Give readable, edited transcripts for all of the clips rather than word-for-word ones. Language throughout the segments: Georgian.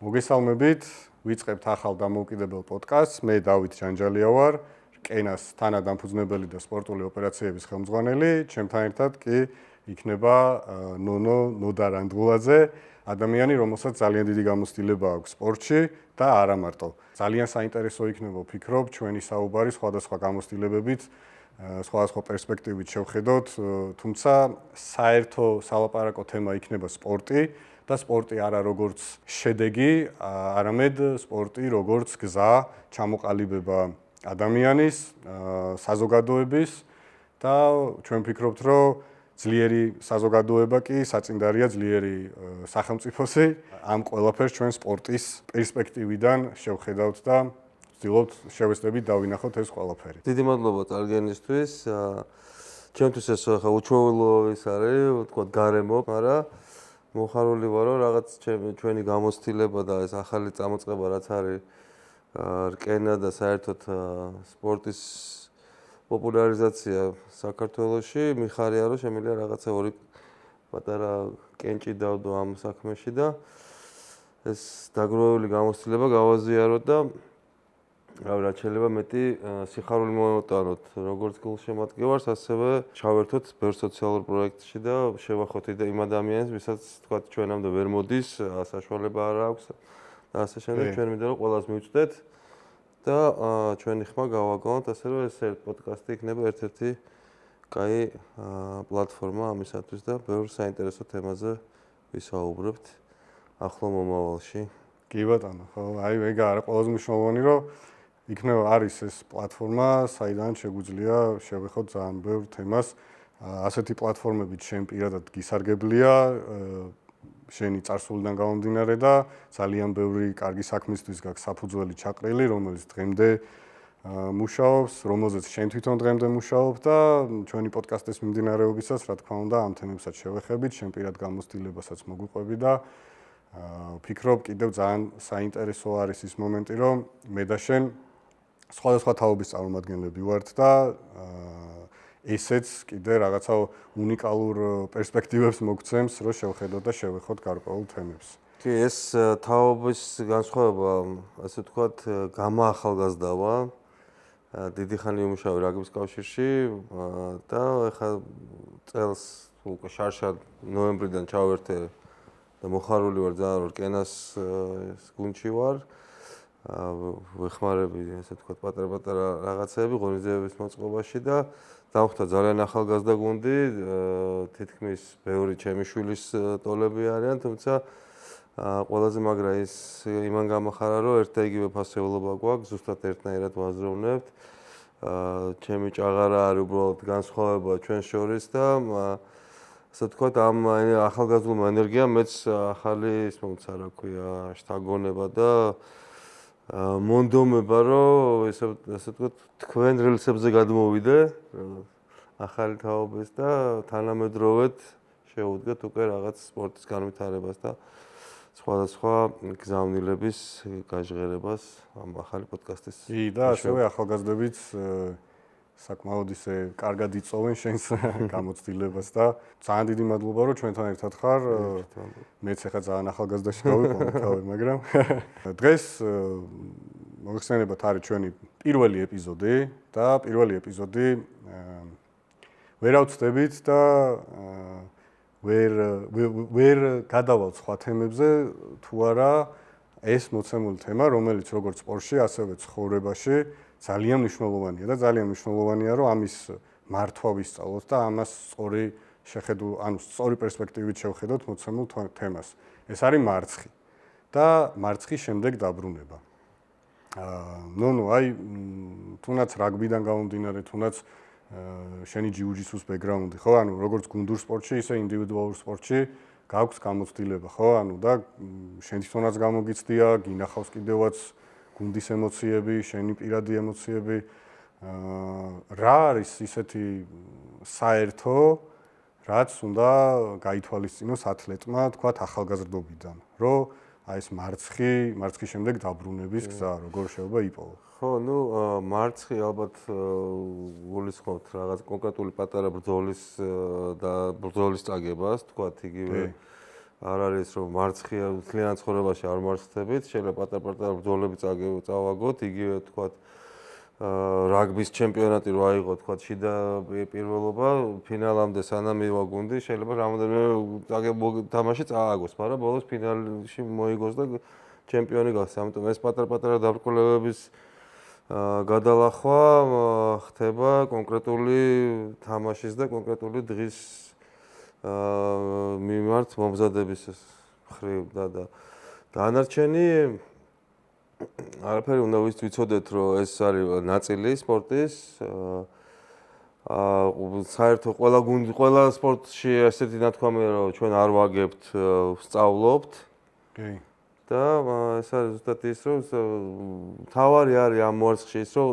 მოგესალმებით, ვიწყებთ ახალ დამოუკიდებელ პოდკასტს. მე დავით ჯანჯალია ვარ, რკენას თანადამფუძნებელი და სპორტული ოპერაციების ხელმძღვანელი. ჩემთან ერთად კი იქნება ნოდა რანდღულაძე, ადამიანი, რომელსაც ძალიან დიდი გამოცდილება აქვს სპორტში და არა მარტო. ძალიან საინტერესო იქნება, ვფიქრობ, ჩვენი საუბარი სხვადასხვა გამოცდილებებით, სხვადასხვა პერსპექტივით შევხედოთ, თუმცა საერთო სალაპარაკო თემა იქნება სპორტი. და სპორტი არა როგორც შედეგი, არამედ სპორტი როგორც გზა, ჩამოყალიბება ადამიანის, საზოგადოების და ჩვენ ვფიქრობთ, რომ ძლიერი საზოგადოება კი საწინდარია ძლიერი სახელმწიფოსი. ამ ყველაფერს ჩვენ სპორტის პერსპექტივიდან შევხედავთ და ვცდილობთ შევეცდებით დავინახოთ ეს ყველაფერი. დიდი მადლობა წარგენისთვის. ჩემთვის ეს ხა უჩვეულო ის არის, ვთქვათ, გარემო, მაგრამ მოხარული ვარ, რომ რაღაც ჩვენი გამოცდილება და ეს ახალი წამოწყება რაც არის რკენა და საერთოდ სპორტის პოპულარიზაცია საქართველოში, მიხარია, რომ შემიძლია რაღაცა ორი პატარა კენჭი დავდო ამ საქმეში და ეს დაგროვებული გამოცდილება გავაზიაროთ და რაც შეიძლება მეტი სიხარული მომოტანოთ, როგორც გულშემატკივარს, ასევე ჩავერთოთ ბევრ სოციალურ პროექტში და შევახოთ იმ ადამიანებს, ვისაც თქვა ჩვენამდე ვერ მოდის, საშუალება არ აქვს და ასე შემდეგ ჩვენ მინდა რომ ყველას მივწვდეთ და ჩვენი ხმა გავაგონოთ, ასე რომ ეს პოდკასტი იქნება ერთ-ერთი კაი პლატფორმა ამისათვის და ბევრ საინტერესო თემაზე ვისაუბრებთ ახლო მომავალში. კი ბატონო, ხო, აი ეგ არის ყველაზე მნიშვნელოვანი, რომ იქნება არის ეს პლატფორმა, საიდან შეგვიძლია შევეხოთ ძალიან ბევრ თემას. ასეთი პლატფორმებით შენ პირადად გისარგებლია, შენი წარსულიდან გამომდინარე და ძალიან ბევრი კარგი საქმისთვის გაქვს საფუძველი ჩაყრილი, რომელიც დღემდე მუშაობს, რომელზეც შენ თვითონ დღემდე მუშაობ და ჩვენი პოდკასტის მიმდინარეობისას, რა თქმა უნდა, ამ თემებსაც შევეხებით, შენ პირად გამოცდილებასაც მოგვიყვები და ვფიქრობ, კიდევ ძალიან საინტერესო არის ის მომენტი, რომ მე და შენ სხვადასხვა თაობის წარმომადგენლები ვართ და ესეც კიდე რაღაცა უნიკალურ პერსპექტივებს მოგცემს, რომ შევხედოთ და შევეხოთ გარკვეულ თემებს. კი, ეს თაობის განსხვავება, ასე ვთქვათ, გამოახალგაზრდავა. დიდი ხანი ვიმუშავე რაგბის კავშირში და ეხლა წელს უკვე შარშად ნოემბრიდან ჩავერთე და მოხარული ვარ ძალიან, რომ რკენას გუნდში ვარ. ვეხმარები, ასე ვთქვათ, პატარ-პატარა რაღაცეები ღონისძიებების მოწყობაში და დავხვდა ძალიან ახალგაზრდა გუნდი, თითქმის ბევრი ჩემი შვილის ტოლები არიან, თუმცა ყველაზე მაგრა ის იმან გამახარა, რომ ერთ და იგივე ფასეულობა გვაქვს, ზუსტად ერთნაირად ვაზროვნებთ. ჩემი ჭაღარა არის უბრალოდ განსხვავება ჩვენ შორის და ასე ვთქვათ, ამ ახალგაზრდულმა ენერგიამ მეც ახალი ის მომცა, რა ქვია, შთაგონება და მონდომება, რომ ესე ვთქვათ, თქვენ რელსებზე გადმოვიდე ახალი თაობის და თანამედროვედ შეუდგეთ უკვე რაღაც სპორტის განვითარებას და სხვადასხვა გზავნილების გაჟღერებას ამ ახალი პოდკასტის. კი, და ასევე ახალგაზრდებიც საკმაოდ ისე კარგად იწოვენ შენს გამოცდილებას და ძალიან დიდი მადლობა, რომ ჩვენთან ერთად ხარ. მეც ახლა ძალიან ახალგაზრდაში გავიყავი, მაგრამ დღეს მოგხსენებათ არის ჩვენი პირველი ეპიზოდი და პირველი ეპიზოდი ვერ ავწდებით და ვერ გადავალთ სხვა თემებზე თუ არა ეს მოცემული თემა, რომელიც როგორც სპორტში, ასევე ცხოვრებაში ძალიან მნიშვნელოვანია და ძალიან მნიშვნელოვანია, რომ ამის მართვა ვისწავლოთ და ამას სწორი პერსპექტივით შევხედოთ მოცემულ თემას. ეს არის მარცხი და მარცხის შემდეგ დაბრუნება. აი თუნდაც რაგბიდან გამომდინარე, თუნდაც შენი ჯიუ-ჯიტსუს ბექგრაუნდი, ხო, ანუ როგორც გუნდურ სპორტში, ისე ინდივიდუალურ სპორტში გაქვს გამოცდილება, ხო, ანუ და შენ თვითონაც გამოგიცდია, გინახავს კიდევაც გუნდის ემოციები, შენი პირადი ემოციები. რა არის ისეთი საერთო, რაც უნდა გაითვალისწინოს ათლეტმა, თქვათ, ახალგაზრდობიდან, რომ აი ეს მარცხის შემდეგ დაბრუნების გზა როგორ შეიძლება იპოვო? ხო, მარცხი ალბათ გულისხმობთ რაღაც კონკრეტული პატარა ბრძოლის და ბრძოლის წაგებას, თქვათ, იგივე არ არის რომ მარცხია მთლიან ცხოვრებაში არ მარცხდებით, შეიძლება პატარ-პატარა ბრძოლები წავაგოთ, იგივე თქვათ რაგბის ჩემპიონატი რო აიღო თქვათ შიდა პირველობა, ფინალამდე სანამ მივა გუნდი, შეიძლება რამოდენიმე თამაში წააგოს, მაგრამ ბოლოს ფინალში მოიგოს და ჩემპიონი გახდეს. ამიტომ ეს პატარ-პატარა დაბრკოლებების გადალახვა ხდება კონკრეტული თამაშის და კონკრეტული დღის მიმართ მომზადების მხრივ და დანარჩენი არაფერი უნდა ვიცოდეთ, რომ ეს არის ნაწილი სპორტის. საერთო ყველა სპორტში ესეთი ნათქვამია, რომ ჩვენ არ ვაგებთ, ვსწავლობთ. კი. და ეს არის ზუსტად ის, რომ თავარი არის ამ მოარცხში ის, რომ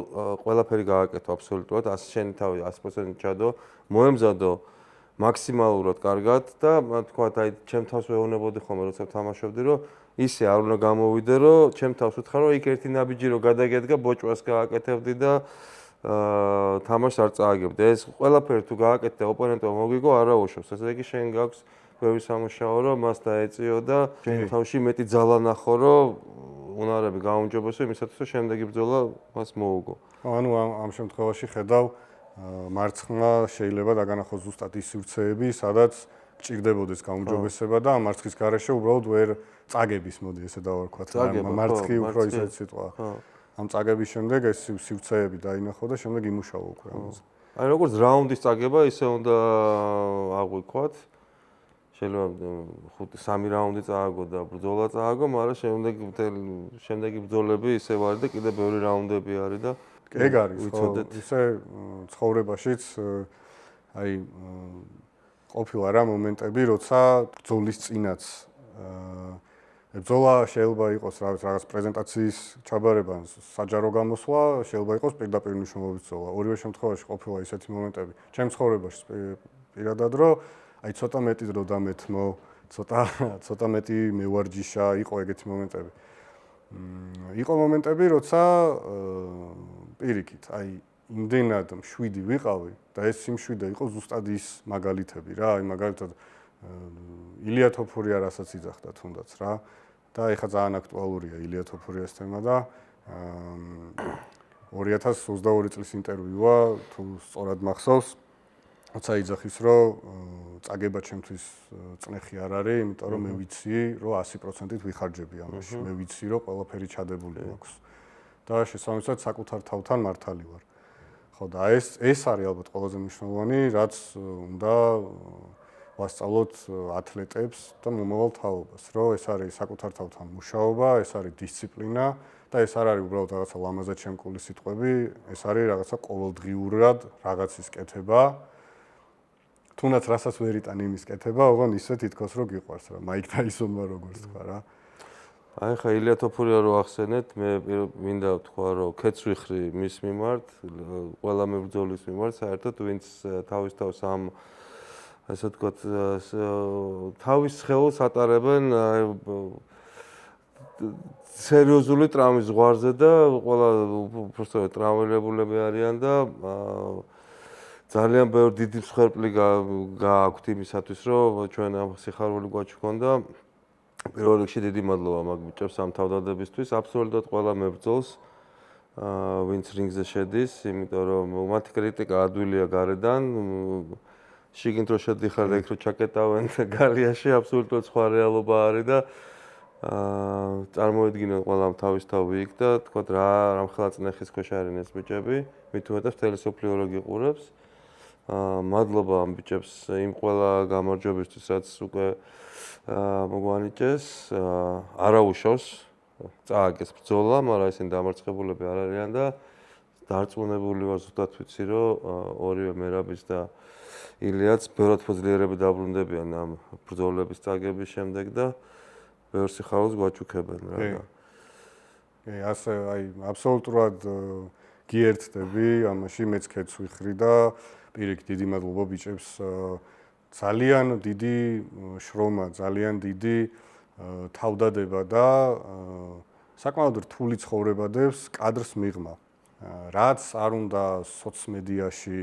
ყველაფერი გააკეთო აბსოლუტურად, შენი თავი 100% ჩადო, მოემზადო მაქსიმალურად კარგად და თქვათ, აი, ჩემ თავს ვეუბნებოდი ხოლმე, როცა ვთამაშობდი, რომ ისე არ უნდა გამოვიდე, რომ ჩემ თავს ვთქარ, რომ იქ ერთი ნაბიჯი რო გადაგედგა, ბოჭვას გააკეთებდი და თამაშს არ წააგებდი. ეს ყველაფერი თუ გააკეთე ოპონენტმა მოგიგო, არ აუშავს. ესე იგი, შენ გაქვს ბევრი სამუშაო, რომ მას დაეწიო და შენ თავში მეტი ძალა ნახო, რომ უნარები გაუმჯობესო იმისათვის, რომ შემდეგი ბრძოლა მას მოუგო. ანუ ამ შემთხვევაში ხედავ მარცხმა შეიძლება დაგანახოს ზუსტად ის სივრცეები, სადაც გჭირდებოდეს გაუმჯობესება და ამ მარცხის გარეშე უბრალოდ ვერ წაგების, მოდი ესე დავარქვათ. მარცხი უფრო ისეთ სიტყვა. ამ წაგების შემდეგ ეს სივრცეები დაინახო და შემდეგ იმუშაო უკვე ამაზე. აი როგორც რაუნდის წაგება, ისე უნდა აღვიქვათ. შეიძლება 5-3 რაუნდი წააგო და ბრძოლა წააგო, მაგრამ შემდეგი ბრძოლები ისევ არის და კიდე ბევრი რაუნდები არის და ეგ არის, ხო, ისე ცხოვრებაშიც აი ყოფილა რა მომენტები, როცა ბრძოლის წინაც ბრძოლა შეიძლება იყოს რაღაც პრეზენტაციის ჩაბარება, საჯარო გამოსვლა, შეიძლება იყოს პირდაპირ მნიშვნელობის ბრძოლა. ორივე შემთხვევაში ყოფილა ისეთი მომენტები. ჩემ ცხოვრებაში პირადად რომ აი ცოტა მეტი დრო დამეთმო, ცოტა მეტი მევარჯიშა, იყო ეგეთი მომენტები. იყო მომენტები, როცა პირიქით, აი იმდენად მშვიდი ვიყავი და ეს სიმშვიდე იყო ზუსტად ის მაგალითები რა, აი მაგალითად ილია თოფურია რასაც იძახდა თუნდაც რა და ეხლა ძალიან აქტუალურია ილია თოფურიას თემა და 2022 წლის ინტერვიუა თუ სწორად მახსოვს, როცა იძახის რომ წაგება ჩემთვის წნეხი არ არის, იმიტომ რომ მე ვიცი რომ 100%-ით ვიხარჯები ამაში, მე ვიცი რომ ყველაფერი ჩადებული მაქვს და შესაბამისად საკუთარ თავთან მართალი ვარ. ხო და ეს არის ალბათ ყველაზე მნიშვნელოვანი, რაც უნდა ვასწავლოთ ათლეტებს და მომავალ თაობას, რომ ეს არის საკუთარ თავთან მუშაობა, ეს არის დისციპლინა და ეს არ არის უბრალოდ რაღაცა ლამაზად შემკული სიტყვები, ეს არის რაღაცა ყოველდღიურად რაღაცის კეთება. თუნდაც რასაც ვერ იტან იმის კეთება, ოღონდ ისე თითქოს რომ გიყვარს რა, მაიკ ტაისონმა როგორც თქვა რა. აი ხა ილია თოფურია რო ახსენეთ, მე მინდა ვთქვა, რომ ქეცვიხრი მის მიმართ, ყველა მებრძოლის მიმართ, საერთოდ ვინც თავის თავს ამ ასე ვთქვათ, თავის ხელს ატარებენ სერიოზული ტრავმის ზღვარზე და ყველა უბრალოდ ტრავმირებულები არიან და ძალიან ბევრი დიდი მსხვერპლი გააქვთ იმისათვის, რომ ჩვენ ამ სიხარული გვაჩქონდა. პირველ რიგში დიდი მადლობა მაგ ბიჭებს ამ თავდადებისთვის, აბსოლუტურად ყველა მებრძოლს, ვინც რინგზე შედის, იმიტომ რომ მათი კრიტიკა ადვილია გარედან, შიგნით რო შედიხარ და იქ რო ჩაკეტავენ გალიაში, აბსოლუტურად სხვა რეალობა არის და წარმოედგინოთ ყველამ თავისთავი იქ და თქვათ რამხელა წნეხის ქვეშ არიან ეს ბიჭები, მით უმეტეს მთელი სოფლიო რო გიყურებს. მადლობა ამ ბიჭებს იმ ყველა გამარჯვებისთვის, რაც უკვე მოგვანიჭეს, არაუშავს, წააგეს ბრძოლა, მაგრამ ისინი დამარცხებულები არ არიან და დარწმუნებული ვარ ზუსტად ვიცი, რომ ორივე მერაბის და ილიაც ბევრად ფოძლიერები დაბრუნდებიან ამ ბრძოლების წაგების შემდეგ და ბევრ სიხარულს გვაჩუქებენ რა. კი, ასე აი აბსოლუტურად გიერთდები ამაში, მეც ქეცვიხრი და პირიქით დიდი მადლობა ბიჭებს ძალიან დიდი შრომა, ძალიან დიდი თავდადება და საკმაოდ რთული ცხოვრებადებს კადრს მიღმა. რაც არ უნდა სოციმედიაში,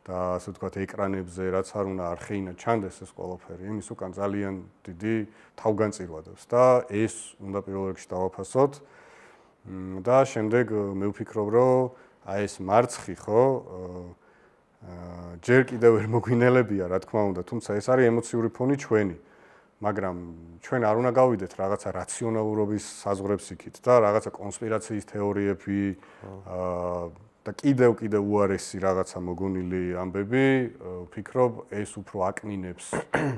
და ასე ვთქვათ ეკრანებზე რაც არ უნდა არხეინა ჩანდეს ეს ყველაფერი, იმის უკან ძალიან დიდი თავგანწირვადებს და ეს უნდა პირველ რიგში დავაფასოთ. და შემდეგ მე ვფიქრობ, რომ აი ეს მარცხი ხო ჯერ კიდევ ვერ მოგვინელებია, რა თქმა უნდა, თუმცა ეს არის ემოციური ფონი ჩვენი. მაგრამ ჩვენ არ უნდა გავიდეთ რაღაცა რაციონალურობის საზღვრებს იქით და რაღაცა კონსპირაციის თეორიები და კიდევ უარესი რაღაცა მოგონილი ამბები, ვფიქრობ, ეს უფრო აკნინებს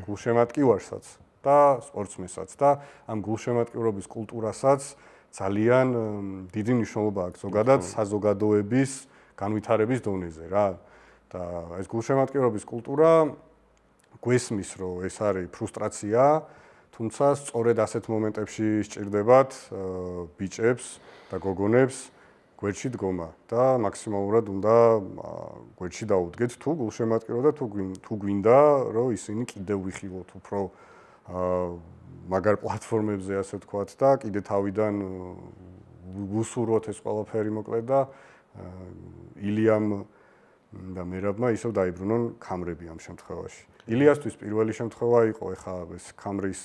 გულშემატკივარსაც და სპორტსმენსაც და ამ გულშემატკივრობის კულტურასაც ძალიან დიდი მნიშვნელობა აქვს ზოგადად საზოგადოების განვითარების დონეზე რა. და ეს გულშემატკივრობის კულტურა გვესმის, რომ ეს არის ფრუსტრაცია, თუმცა სწორედ ასეთ მომენტებში სჭირდებათ ბიჭებს და გოგონებს გვერდში დგომა და მაქსიმალურად უნდა გვერდში დაუდგეთ თუ გულშემატკივრობა და თუ გვინდა, რომ ისინი კიდევ ვიხილოთ უფრო მაგარ პლატფორმებზე, ასე ვთქვათ და კიდე თავიდან ვუსურვოთ ეს ყველაფერი მოკლედ და ილიამ და მერაბმა ისევ დაიბრუნონ ქამრები ამ შემთხვევაში. ილიასთვის პირველი შემთხვევა იყო ეხა ეს ქამრის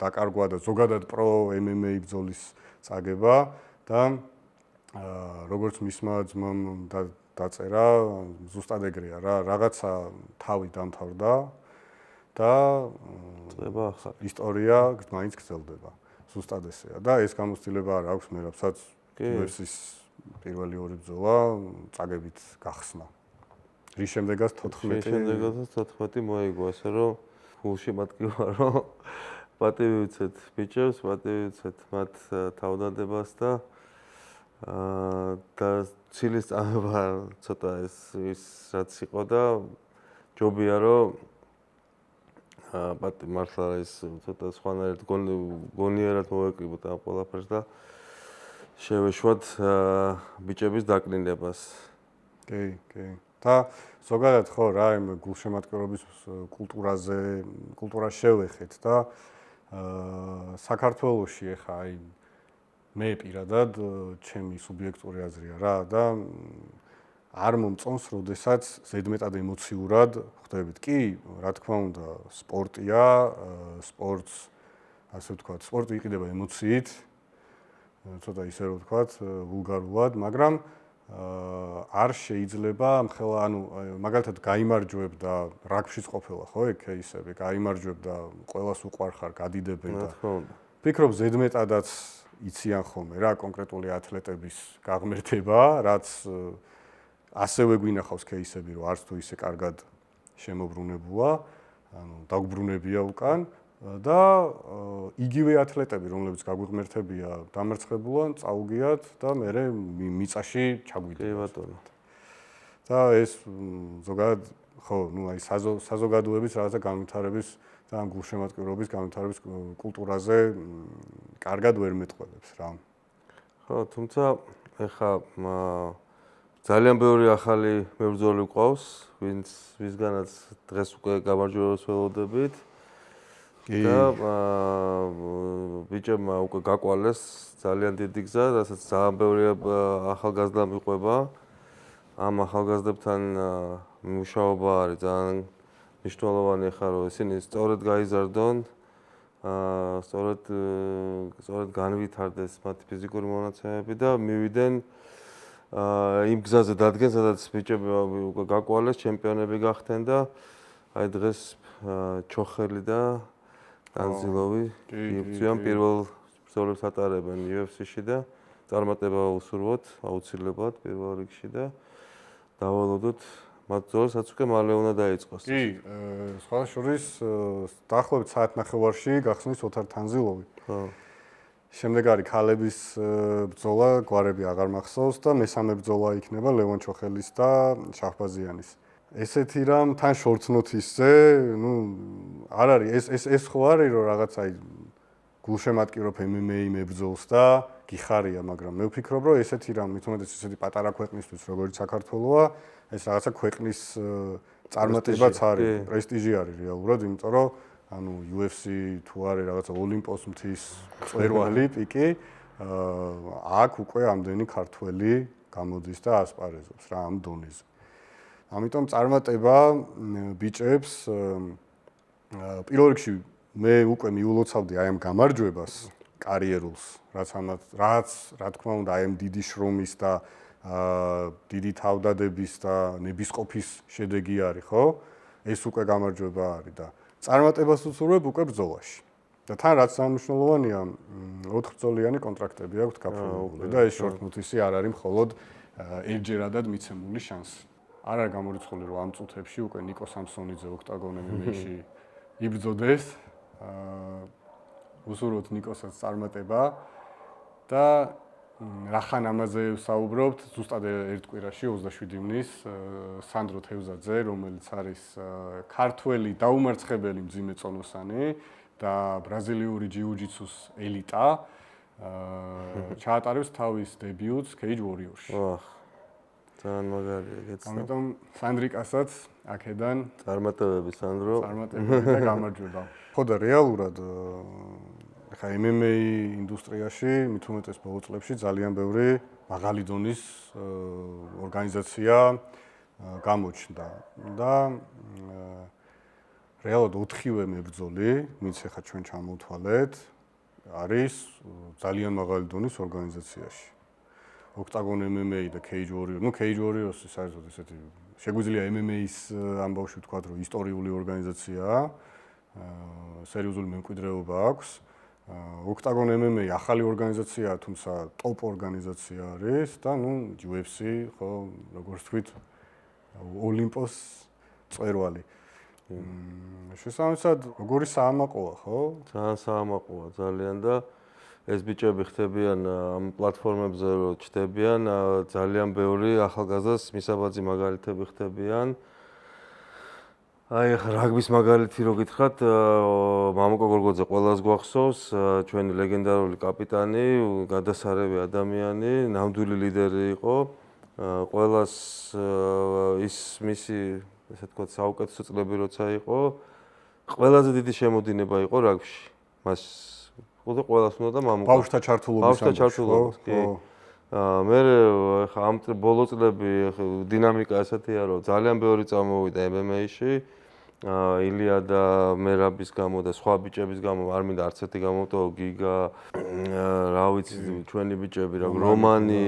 დაკარგვა და ზოგადად პრო MMA ბრძოლის წაგება და როგორც მისმა ძმამ დაწერა, ზუსტად ეგრეა რა, რაღაცა თავი დამთავრდა და წება ახლა ისტორია მაინც გრძელდება. ზუსტად ესეა და ეს გამოცდილება არ აქვს მერაბსაც UFC-ის პირველი ორი ბრძოლა წაგებით გახსნა. რის შემდეგაც 14 შემდეგაც 14 მოიგო, ასე რომ გულშემატკივარო პატივი ვიცეთ ბიჭებს, პატივი ვიცეთ მათ თავდადებას და ცილის წამება ცოტა ის რაც იყო და ჯობია რომ პატი მართლა ის ცოტა სხვანაირად გონიერად მოვეკრიბოთ ამ ყველაფერს და შევეშვათ ბიჭების დაკნინებას. კი. და ზოგადად ხო რა იმ გულშემატკივრობის კულტურას შევეხეთ და საქართველოში ეხა აი მე პირადად ჩემი სუბიექტური აზრია რა და არ მომწონს, როდესაც ზედმეტად ემოციურად ხვდებით. კი, რა თქმა უნდა, სპორტია, სპორტს, ასე ვთქვათ, სპორტი იყიდება ემოციით, ცოტა ისე რომ ვთქვათ, ვულგარულად, მაგრამ არ შეიძლება მხელა, ანუ მაგალითად გაიმარჯვებ და რაგბიშიც ყოფილა ხო ეგ кейსები, გაიმარჯვებ და ყველას უყვარხარ, გადიდებენ და ვფიქრობ ზედმეტადაც იციან ხოლმე რა კონკრეტული ათლეტების გაღმერთება, რაც ასევე გვინახავს кейსები, რომ არც თუ ისე კარგად შემოbrunებულა, ანუ დაუბრუნებია უკან და იგივე ათლეტები, რომლებიც გაგვიღმერთებია, დამარცხებულან, წაუგიათ და მერე მიწაში ჩაგვიდება. კი ბატონო. და ეს ზოგადად ხო, ნუ აი საზოგადოების რაღაცა განვითარების და ამ გულშემატკივრობის განვითარების კულტურაზე კარგად ვერ მეტყველებს რა. ხო, თუმცა ეხა ძალიან ბევრი ახალი მებრძოლი გვყავს, ვისგანაც დღეს უკვე გამარჯვებას ველოდებით. და ბიჭებმა უკვე გაკვალეს ძალიან დიდი გზა, რასაც ძალიან ბევრი ახალგაზრდა მიყვება. ამ ახალგაზრდებთან მუშაობა არის ძალიან მნიშვნელოვანი ხარ, რომ ისინი სწორედ გაიზარდონ, სწორედ განვითარდეს მათი ფიზიკური მონაცემები და მივიდნენ იმ გზაზე დადგენ, სადაც ბიჭები უკვე გაკვალეს, ჩემპიონები გახდნენ და აი დღეს ჩოხელი და დანზილოვი იბრძვიან პირველ ბრძოლებს ატარებენ UFC-ში და წარმატება უსურვოთ აუცილებლად პირველ რიგში და დავალოდოთ მათ ბრძოლას, რაც უკვე მალე უნდა დაიწყოს. კი, სხვა შორის დაახლოებით საათნახევარში გახსნის ოთარ თანზილოვი. ხო. შემდეგ არის ქალების ბრძოლა, გვარები აღარ მახსოვს და მესამე ბრძოლა იქნება ლევონ ჩოხელის და შაჰბაზიანის. ესეთი რამ თან short notice-ზე, ნუ არ არის ეს ხო არის რომ რაღაც აი გულშემატკივრობ MMA მებრძოლს და გიხარია, მაგრამ მე ვფიქრობ რომ ესეთი რამ, მithumetes ესეთი პატარა ქვეყნისთვის, როგორც საქართველოა, ეს რაღაცა ქვეყნის წარმატებაც არის, პრესტიჟი არის რეალურად, იმიტომ რომ ანუ UFC თუ არის რაღაცა ოლიმპოს მთის წვერვალი პიკი, აქ უკვე ამდენი ქართველი გამოდის და ასპარეზობს რა ამ დონეზე. ამიტომ წარმატება ბიჭებს პირველ რიგში მე უკვე მიულოცავდი აი ამ გამარჯვებას კარიერულს, რაც რა თქმა უნდა აი ამ დიდი შრომის და დიდი თავდადების და ნებისყოფის შედეგი არის, ხო? ეს უკვე გამარჯვება არის და წარმატებას უცურვებ უკვე ბრძოლაში. და თან რაც მნიშვნელოვანია, 4 ბრძოლიანი კონტრაქტები აქვს გაფორმებული და ეს შორტ-ნოტისი არ არის მხოლოდ ერთჯერადად მიცემული შანსი. არ არის გამორიცხული რომ ამ წუთებში უკვე ნიკო სამსონიძე ოქტაგონ MMA-ში იბრძოდეს. უსურვოთ ნიკოსაც წარმატება და რახან ამაზე ვსაუბრობთ, ზუსტად ერთ კვირაში 27 ივნის სანდრო თევზაძე, რომელიც არის ქართველი დაუმარცხებელი მძიმე წონოსანი და ბრაზილიური ჯიუ-ჯიტსუს ელიტა, ჩაატარებს თავის დებიუტს Cage Warriors-ში. ძალიან მაგარია გეცნო. ამიტომ სანდრიკასაც აქედან წარმატებები სანდრო. წარმატებები და გამარჯვება. ხო და რეალურად ხა MMA ინდუსტრიაში მით უმეტეს ბოლო წლებში ძალიან ბევრი მაღალი დონის ორგანიზაცია გამოჩნდა და რეალურად 4-ვე მებრძოლი, ვინც ახლა ჩვენ ჩამოვთვალეთ, არის ძალიან მაღალი დონის ორგანიზაციაში. Octagon MMA და Cage Warriors. Cage Warriors-ი საერთოდ ესეთი შეგვიძლია MMA-ის ამბავში ვთქვათ, რომ ისტორიული ორგანიზაციაა. სერიოზული მემკვიდრეობა აქვს. Octagon MMA ახალი ორგანიზაციაა, თუმცა ტოპ ორგანიზაცია არის და UFC, ხო, როგორც თქვით, ოლიმპოს წვერვალი. შესაბამისად, როგორი საამაყოა, ხო? ძალიან საამაყოა, ძალიან და ეს ბიჭები ხდებიან ამ პლატფორმებზე რომ ჩდებიან, ძალიან ბევრი ახალგაზრდას მისაბაძი მაგალითები ხდებიან. აი ახლა რაგბის მაგალითი რო გითხრათ, მამუკა გორგოძე ყველას გვახსოვს, ჩვენი ლეგენდარული კაპიტანი, გადასარევი ადამიანი, ნამდვილი ლიდერი იყო. ყველას ის მისი, ესე ვთქვათ, საუკეთესო წლები როცა იყო, ყველაზე დიდი შემოდინება იყო რაგბში. მას ყველას უნდა და მამუკა. ბავშვთა ჩართულობის, კი. მე ხა ამ ბოლო წლები დინამიკა ესეთია, რომ ძალიან ბევრი წამოვიდა MMA-ში. ილია და მერაბის გამო და სხვა ბიჭების გამო არ მინდა არც ერთი გამოვტოვო, გიგა, რა ვიცი, ჩვენი ბიჭები რა, რომანი,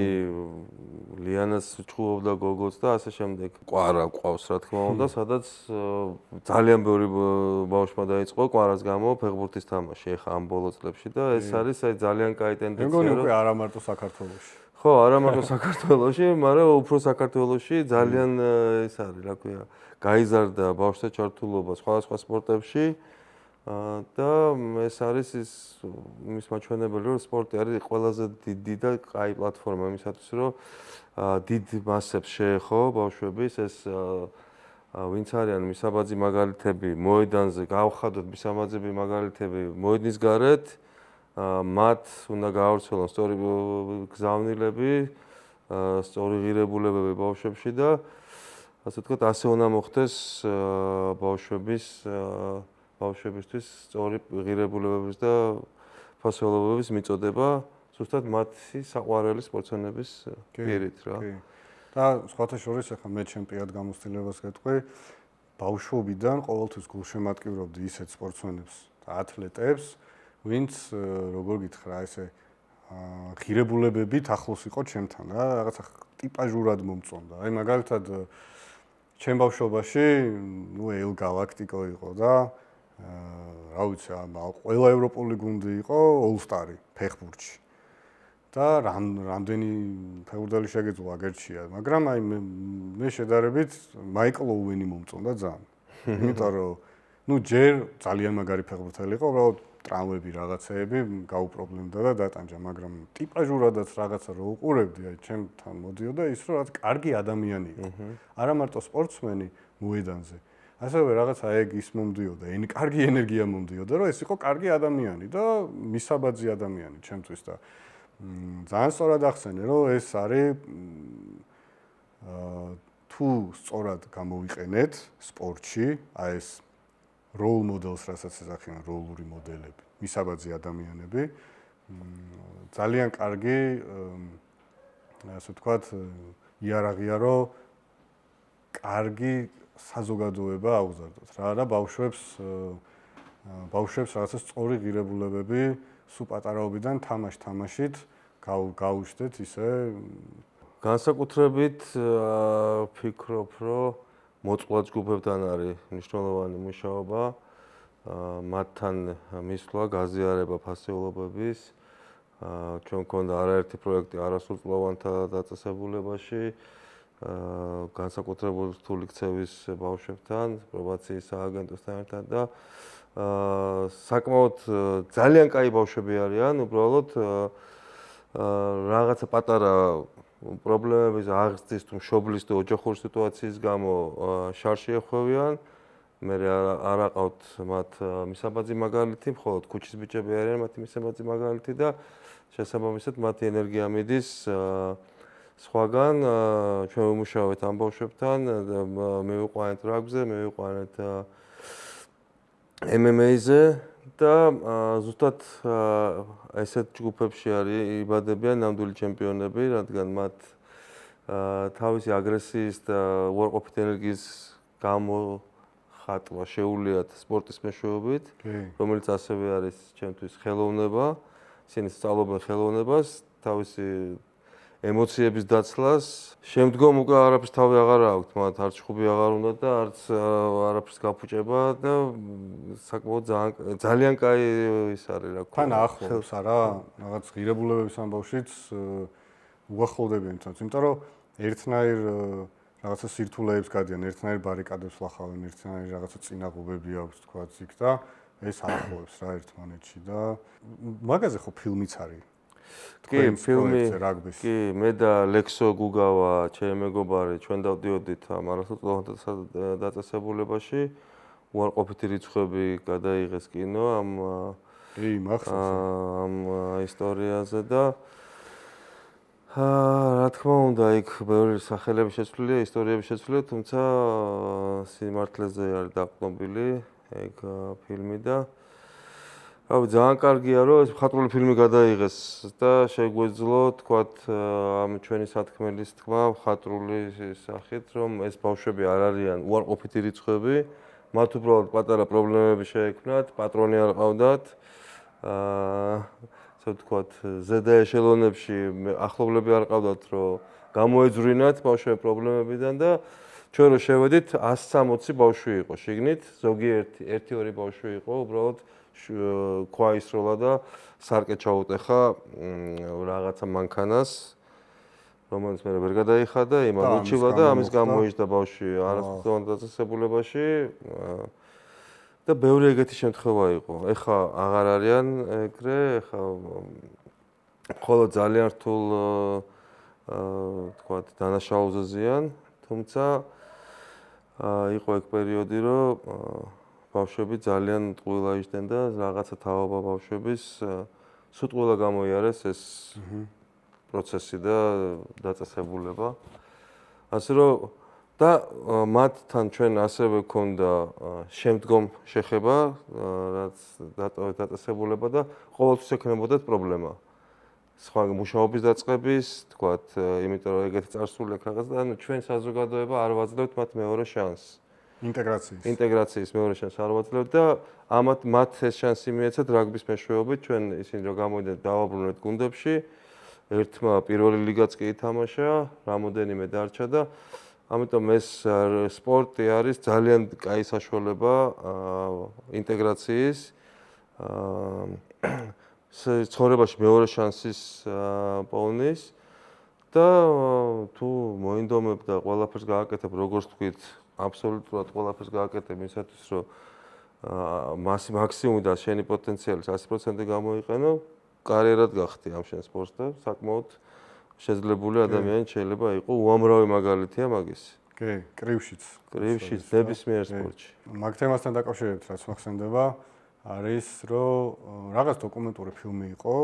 ლიანას ჩხუბობდა გოგოც და ასე შემდეგ. კვარა ყავს რა თქმა უნდა, სადაც ძალიან ბევრი ბავშვმა დაიწყო კვარას გამო ფეხბურთის თამაში ახლა ამ ბოლო წლებში და ეს არის აი ძალიან კაი ტენდენცია. მე მგონი უკვე არა მარტო საქართველოში. ხო, არა მარტო საქართველოში, მაგრამ უფრო საქართველოში ძალიან ეს არის, რა ქვია, გაიზარდა ბავშვთა ჩართულობა სხვადასხვა სპორტებში და ეს არის ის მაჩვენებელი, რომ სპორტი არის ყველაზე დიდი და კაი პლატფორმა იმისათვის, რომ დიდ მასებს შეეხო ბავშვების ეს ვინც არიან მისაბაძი მაგალითები მოედანზე, გავხადოთ მისაბაძები მაგალითები მოედნის გარეთ, მათ უნდა გაავრცელონ სწორი გზავნილები, სწორი ღირებულებები ბავშვებში და ასე ვთქვათ, ასე უნდა მოხდეს ბავშვებისთვის სწორი ღირებულებების და ფასეულობების მიწოდება, ზუსტად მათი საყვარელი სპორტსმენების პირით რა. კი. და სხვათა შორის ახლა მე ჩემპიონად გამოცდილებას გეტყვი, ბავშვობიდან ყოველთვის გულშემატკივრობდი ისეთ სპორტსმენებს და ათლეტებს, ვინც როგორ გითხრა, ესე ღირებულებებით ახლოს იყო ჩემთან რა, რაღაცა ტიპაჟურად მომწონდა. აი მაგალითად ჩემ ბავშვობაში, ელ გალაქტიკო იყო და რა ვიცი, ყველა ევროპული გუნდი იყო All-Star-ი ფეხბურთში. და რამდენი ფეხბურთელი შეგეძლო აგერჩია, მაგრამ აი მე შედარებით მაიკლ ოუენი მომწონდა ძალიან. იმიტომ რომ ჯერ ძალიან მაგარი ფეხბურთელი იყო, უბრალოდ ტრამვები რაღაცეები გაუპრობლემდა და დატანჯა, მაგრამ ტიპაჟურადაც რაღაცა რო უყურებდი, აი ჩემთან მოდიოდა ის, რომ რაღაც კარგი ადამიანი იყო. არა მარტო სპორტსმენი მოედანზე. ასევე რაღაცა ეგ ის მომდიოდა, კარგი ენერგია მომდიოდა, რომ ეს იყო კარგი ადამიანი და მისაბაძი ადამიანი ჩემთვის და ძალიან სწორად ახსენე, რომ ეს არის თუ სწორად გამოვიყენეთ სპორტში, აი ეს როლ მოდელს, რასაც ეძახიან როლური მოდელები, მისაბაძი ადამიანები, ძალიან კარგი, ასე ვთქვათ, იარაღია, რომ კარგი საზოგადოება აუგზავნოთ რა და ბავშვებს რაღაცა სწორი ღირებულებები სულ პატარაობიდან თამაშით გაუშვდეთ ისე განსაკუთრებით ფიქრობ, რომ მოწყვლად ჯგუფებთან არის მნიშვნელოვანი მუშაობა, მათთან მისვლა, გაზიარება ფასეულობების. ჩვენ მქონდა არაერთი პროექტი არასრულწლოვანთა დაწესებულებაში, განსაკუთრებული რთული ქცევის ბავშვებთან, პრობაციის სააგენტოსთან ერთად და საკმაოდ ძალიან კაი ბავშვები არიან, უბრალოდ რაღაცა პატარა პრობლემების აღზრდის თუ მშობლის თუ ოჯახური სიტუაციის გამო შარში ეხვევიან. მე არ აყავთ მათ მისაბაძი მაგალითი, მხოლოდ ქუჩის ბიჭები არიან მათი მისაბაძი მაგალითი და შესაბამისად მათი ენერგია მიდის სხვაგან. ჩვენ ვიმუშავებთ ამ ბავშვებთან, მივიყვანეთ რაგბიზე, მივიყვანეთ MMA-ზე და ზუსტად ესეთ ჯგუფებში იბადებიან ნამდვილი ჩემპიონები, რადგან მათ თავისი აგრესიის და უარყოფით ენერგიის გამოხატვა შეუძლიათ სპორტის მეშვეობით, რომელიც ასევე არის ჩემთვის ხელოვნება. ისინი სწავლობენ ხელოვნებას, თავისი ემოციების დაცლას. შემდგომ უკვე არაფერს თავი აღარ აქვთ, მათ არც ჩხუბი აღარ უნდა და არც არაფერს გაფუჭება და საკმაოდ ძალიან კაი ის არის რა ქვია. თან ახლობს არა, რაღაც ღირებულებების ამბავშიც უახლოვდებიან თავს, იმიტომ რომ ერთნაირ რაღაცა სირთულეებს გადიან, ერთნაირ ბარიკადებს ლახავენ, ერთნაირ რაღაცა წინაღობები აქვს თქვა იქ და ეს ახლოვებს რა ერთმანეთში და მაგაზე ხო ფილმიც არის. კი, ფილმი რაგბის. კი, მე და ლექსო გუგავა, ჩემი მეგობარი, ჩვენ დავდიოდით ამ არასრულწლოვანთა დაწესებულებაში. უარყოფითი რიცხვები გადაიღეს კინო ამ მახსოვს ამ ისტორიაზე და რა თქმა უნდა, იქ ბევრი სახელები შეცვლილია, ისტორიები შეცვლილია, თუმცა სიმართლეზე არის დაყრდნობილი ეგ ფილმი და რავი, ძალიან კარგია, რომ ეს მხატვრული ფილმი გადაიღეს და შეგვეძლო, თქვათ, ამ ჩვენი სათქმელის თქმა მხატვრული სახით, რომ ეს ბავშვები არ არიან უარყოფითი რიცხვები, მათ უბრალოდ პატარა პრობლემები შეექმნათ, პატრონი არ ყავდათ. ასე ვთქვათ, ზედა ეშელონებში ახლობლები არ ყავდათ, რომ გამოეძვრინათ ბავშვების პრობლემებიდან და ჩვენ რო შევედით 160 ბავშვი იყო შიგნით, ზოგიერთი 1-2 ბავშვი იყო, უბრალოდ ქვა ისროლა და სარკე ჩაუტეხა რაღაცა მანქანას, რომელიც მე ვერ გადაიხადა, იმან უჩილა და ამის გამოიჯდა ბავშვი არასრულწლოვან დაწესებულებაში და ბევრი ეგეთი შემთხვევა იყო. ეხლა აღარ არიან ეგრე, ეხლა მხოლოდ ძალიან რთულ თქვათ დანაშაულზე ზიან, თუმცა იყო ეგ პერიოდი, რომ ბავშვები ძალიან ტყუილა იჯდნენ და რაღაცა თავობა ბავშვების სუტყუილა გამოიარეს ეს პროცესი და დაწესებულება. ასე რომ და მათთან ჩვენ ასევე გქონდა შემდგომ შეხება, რაც დატოვეთ დაწესებულება და ყოველთვის ექნებოდათ პრობლემა. სხვა მუშაობის დაწყების, თქვათ, იმიტომ რომ ეგეთი წარსული აქვს რაღაც და ანუ ჩვენ საზოგადოება არ ვაძლევთ მათ მეორე შანსს. ინტეგრაციის მეორე შანსს არ ვაძლევთ და ამათ მათ ეს შანსი მიეცათ რაგბის მეშვეობით, ჩვენ ისინი რომ გამოვიდნენ დავაბრუნეთ გუნდებში, ერთმა პირველი ლიგაც კი ითამაშა, რამოდენიმე დარჩა და ამიტომ ეს სპორტი არის ძალიან კაი საშუალება ინტეგრაციის ცხოვრებაში მეორე შანსის პოვნის და თუ მოინდომებ და ყველაფერს გააკეთებ, როგორც თქვით, აბსოლუტურად ყველაფერს გააკეთებ იმისათვის, რომ მაქსიმუმი და შენი პოტენციალი 100% გამოიყენო, კარიერად გახდი ამ შენ სპორტს და საკმაოდ შეძლებული ადამიანი შეიძლება იყო, უამრავი მაგალითია მაგის. კი, კრივშიც, ნებისმიერ სპორტში. მაგ თემასთან დაკავშირებით რაც მახსენდება, არის რომ რაღაც დოკუმენტური ფილმი იყო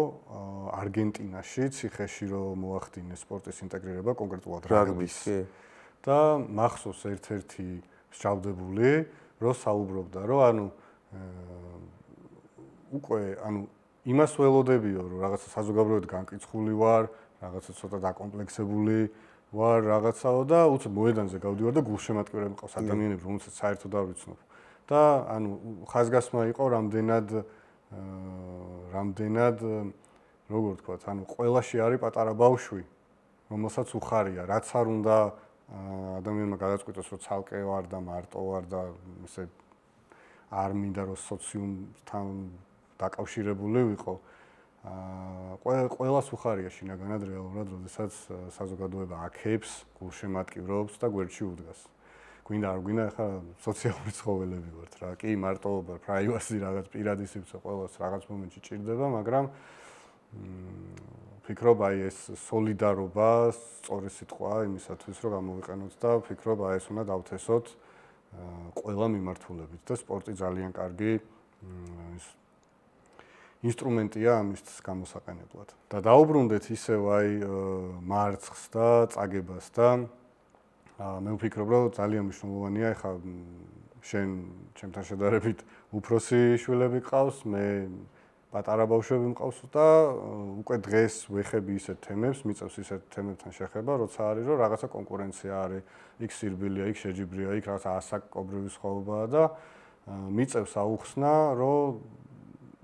არგენტინაში, ციხეში რომ მოახდინეს სპორტის ინტეგრირება, კონკრეტულად რაგბის. და მახსოვს ერთ-ერთი მსჯავრდებული, რომ საუბრობდა, რომ ანუ უკვე ანუ იმას ველოდებიო, რომ რაღაცა საზოგადოებრივად განკიცხული ვარ, რაღაცა ცოტა დაკომპლექსებული, ვარ რაღაცაო და უცებ მოედანზე გავდივარ და გულშემატკივრები მყავს ადამიანები, რომელსაც საერთოდ არ ვიცნობ. და ანუ ხაზგასმა იყო რამდენად როგორ ვთქვათ, ანუ ყველაში არის პატარა ბავშვი, რომელსაც უხარია, რაც არ უნდა ადამიანმა გადაწყვიტოს, რომ ცალკე ვარ და მარტო ვარ და ესე არ მინდა რომ სოციუმთან დაკავშირებული ვიყო. ყველას უხარია შინაგანად რეალურად, როდესაც საზოგადოება აქებს, გულშემატკივრობს და გვერდში უდგას. გვინდა არ გვინდა, ახლა სოციალური ცხოველები ვართ რა. კი, მარტოობა, privacy რაღაც პირადი სივრცე ყველას რაღაც მომენტში ჭირდება, მაგრამ ვფიქრობ აი ეს სოლიდარობა სწორი სიტყვა იმისათვის რომ გამოვიყენოთ და ვფიქრობ აი ეს უნდა დავთესოთ ყველა მიმართულებით და სპორტი ძალიან კარგი ინსტრუმენტია ამის გამოსაყენებლად. და დაუბრუნდეთ ისევ აი მარცხს და წაგებას და მე ვფიქრობ რომ ძალიან მნიშვნელოვანია ეხლა შენ ჩემთან შედარებით უფროსი შვილები გყავს, მე პატარა ბავშვები მყავს და უკვე დღეს ვეხები ისეთ თემებს, მიწევს ისეთ თემებთან შეხება, როცა არის რომ რაღაცა კონკურენცია არის, იქ სირბილია, იქ შეჯიბრია, იქ რაღაცა ასაკობრივი სხვაობაა და მიწევს აუხსნა, რომ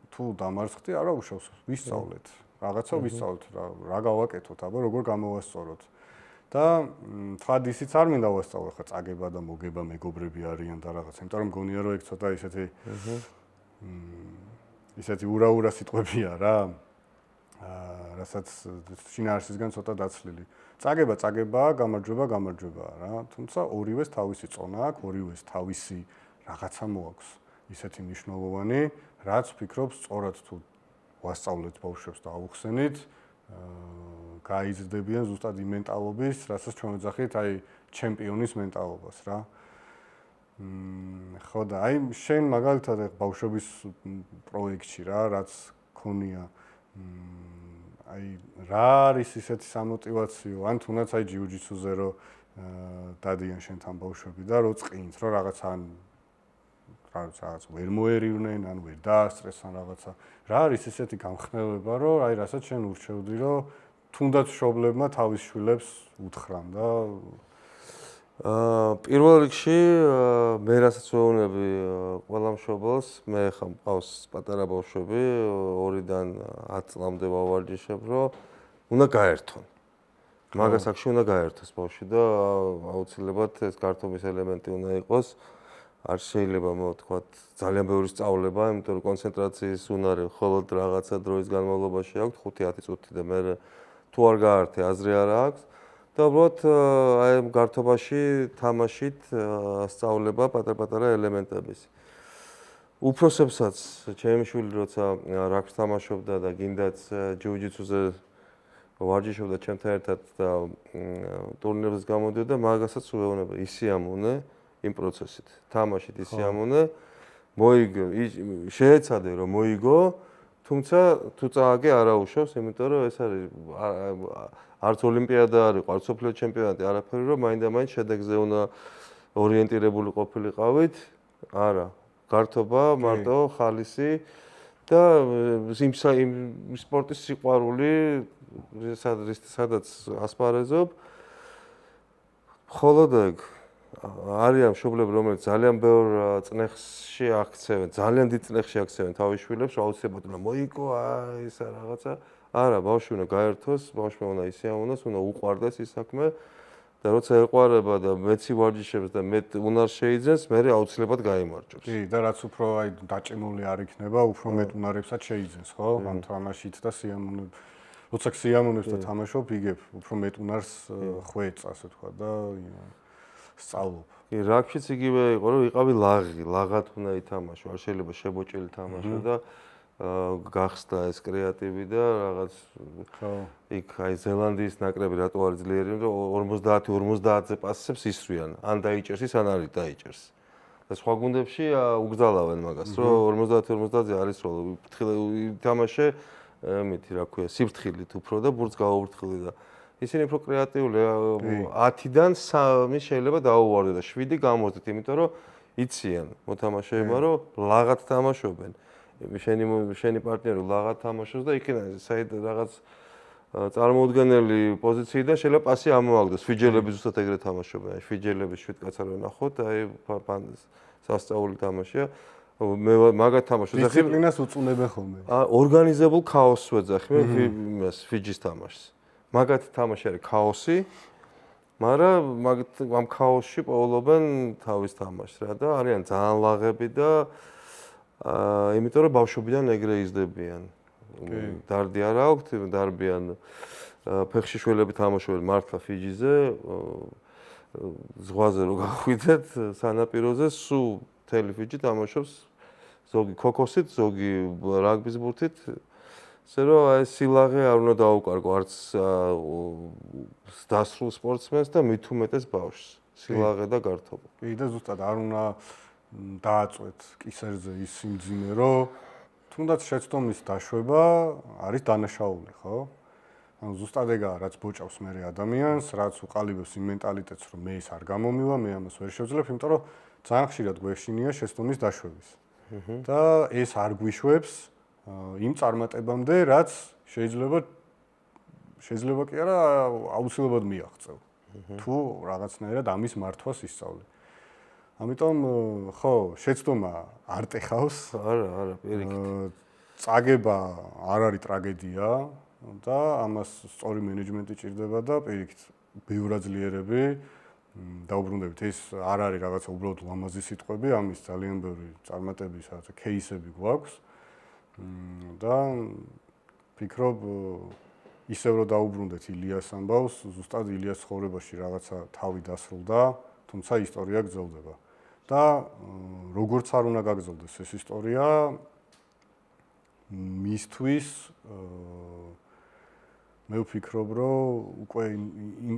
თუ დამარცხდი, არა უშავს, ვისწავლეთ. რაღაცა ვისწავლეთ, რა გავაკეთოთ, აბა როგორ გამოვასწოროთ. და თქვა ისიც არ მინდა ვასწავლო ხა წაგება და მოგება მეგობრები არიან და რაღაცა, იმიტომ რომ მგონია რომ ეგ ცოტა ისეთი ურა-ურა სიტყვებია რა. რასაც შინაარსისგან ცოტა დაცლილი. წაგებაა, გამარჯვებაა რა. თუმცა ორივეს თავისი წონა აქვს, ორივეს თავისი რაღაცა მოაქვს. ისეთი მნიშვნელოვანი, რაც ვფიქრობ, სწორად თუ ვასწავლეთ ბავშვებს და აუხსენით, გაიზრდებიან ზუსტად იმ მენტალობის, რასაც ჩვენ ვეძახით, აი ჩემპიონის მენტალობას რა. ხო და აი შენ მაგალითად ბავშვების პროექტში რა, რაც ქონია აი რა არის ისეთი სამოტივაციო, ან თუნდაც აი ჯიუჯიტსუზე რომ დადიან შენთან ბავშვები და რო წყინს, რომ რაღაცა ვერ მოერივნენ, ან ვერ დაასწრესან რაღაცა. რა არის ესეთი გამხნელება, რომ აი რასაც შენ ურჩევდი, რომ თუნდაც მშობლებმა თავის შვილებს უთხრან და პირველ რიგში მე რასაც ვეუბნები ყველა მშობელს, მე ხა მყავს პატარა ბავშვები, 2-დან 10 წლამდე ვავარჯიშებ, რომ უნდა გაერთონ. მაგას აქში უნდა გაერთოს ბავშვი და აუცილებლად ეს გართობის ელემენტი უნდა იყოს. არ შეიძლება მოთქვათ ძალიან ბევრი სწავლება, იმიტომ რომ კონცენტრაციის უნარი მხოლოდ რაღაცა დროის განმავლობაში აქვს 5-10 წუთი და მე თუ არ გაართე აზრი არ აქვს და უბრალოდ აი ამ გართობაში თამაშით სწავლება პატარ-პატარა ელემენტების. უფროსებსაც ჩემი შვილი როცა რაგბის თამაშობდა და გინდაც ჯიუჯიტსუზე ვარჯიშობდა ჩემთან ერთად და ტურნირებზე გამოდიოდა, მაგასაც ვეუბნები, ისიამოვნე იმ პროცესით. თამაშით ისიამოვნე, მოიგო, შეეცადე რომ მოიგო, თუმცა თუ წააგე არაუშავს, იმიტომ რომ ეს არის არც ოლიმპიადა არ იყო, არც სოფლიო ჩემპიონატი, არაფერი, რომ მაინდა-მაინც შედეგზე უნდა ორიენტირებული ყოფილიყავით. არა, გართობა, მარტო ხალისი და იმ სპორტის სიყვარული, სადაც ასპარეზობ. მხოლოდ ეგ არიან მშობლები, რომლებიც ძალიან ბევრ წნეხში აქცევენ, ძალიან დიდ წნეხში აქცევენ თავის შვილებს, აუცილებლად უნდა მოიგო, აი ისა რაღაცა. არა, ბავშვი უნდა გაერთოს, ბავშვი უნდა ისიამოვნოს, უნდა უყვარდეს ის საქმე და როცა ეყვარება და მეცი ვარჯიშებს და მე უნარს შეიძენს, მე აუცილებლად გაიმარჯვებს. კი, და რაც უფრო აი დაჭიმული არ იქნება, უფრო მეტ უნარებსაც შეიძენს, ხო? ამ თამაშით და სიამოვნებ. როცა სიამოვნებს და თამაშობ, იგებ, უფრო მეტ უნარს ხვეწ, ასე ვთქვა და სწავლობ. კი, რაგბიშიც იგივე იყო, რომ ვიყავი ლაღი, ლაღად უნდა ითამაშო, არ შეიძლება შებოჭილი თამაშო და გახსდა ეს კრეატივი და რაღაც იქ აი ზელანდიის ნაკრები რატო არის ძლიერი, რომ 50-50-ზე პასებს ისრვიან, ან დაიჭერს, ან არ დაიჭერს. და სხვა გუნდებში უგზალავენ მაგას, რომ 50-50-ზე არის როლი, ითამაშე მითი რა ქვია, სიფრთხილით უფრო და ბურთს გაუვრთხილე და ისინი უფრო კრეატიული 10-დან 3 შეიძლება დაუვარდე და 7 გამოვდეთ, იმიტომ რომ იციან მოთამაშეებმა, რომ ლაღად თამაშობენ. შენი პარტნიორი ლაღად თამაშობს და იქიდან საერთოდ რაღაც წარმოუდგენელი პოზიციიდან შეიძლება პასი ამოაგდოს. ფიჯელები ზუსტად ეგრე თამაშობენ. ფიჯელები 7 კაცს არ ვნახოთ, აი სასწაული თამაშია. მე მაგათ თამაშობ. დისციპლინას უწუნებენ ხოლმე. ორგანიზებულ ქაოსს ვეძახი მე იმას ფიჯის თამაშს. მაგათ თამაში არის ქაოსი, მაგრამ ამ ქაოსში პოულობენ თავის თამაშს რა და არიან ძალიან ლაღები და იმიტომ რომ ბავშვობიდან ეგრე იზრდებიან. დარდი არ აქვთ, დარბიან ფეხში შველები თამაშობენ მართლა ფიჯიზე, ზღვაზე რო გახვიდეთ სანაპიროზე, სულ მთელი ფიჯი თამაშობს ზოგი ქოქოსით, ზოგი რაგბის ბურთით. ესე რომ აი სილაღე არ უნდა დაუკარგო არც დასრულ სპორტსმენს და მით უმეტეს ბავშვს. სილაღე და გართობა. კი და ზუსტად არ უნდა დააწვეთ კისერზე ის სიმძიმე, რომ თუნდაც შეცდომის დაშვება არის დანაშაული, ხო? ანუ ზუსტად ეგაა, რაც ბოჭავს მე ადამიანს, რაც უყალიბებს იმ მენტალიტეტს, რომ მე ის არ გამომივა, მე ამას ვერ შევძლებ, იმიტომ რომ ძალიან ხშირად გვეშინია შეცდომის დაშვების. და ეს არ გვიშვებს იმ წარმატებამდე, რაც შეიძლება კი არა აუცილებლად მიაღწევ. თუ რაღაცნაირად ამის მართვას ისწავლე. ამიტომ ხო, შეცდომა არ ტეხავს. არა, პირიქით. წაგება არ არის ტრაგედია და ამას სწორი მენეჯმენტი ჭირდება და პირიქით ბევრ აძლიერები დაუბრუნდებით. ეს არ არის რაღაცა უბრალოდ ლამაზი სიტყვები, ამის ძალიან ბევრი წარმატების რაღაცა кейსები გვაქვს. და ფიქრობ ისევ რომ დაუბრუნდეთ ილიას ამბავს, ზუსტად ილიას ცხოვრებაში რაღაცა თავი დასრულდა, თუმცა ისტორია გრძელდება. და როგორც არ უნდა გაგრძელდეს ეს ისტორია, მისთვის მე ვფიქრობ, რომ უკვე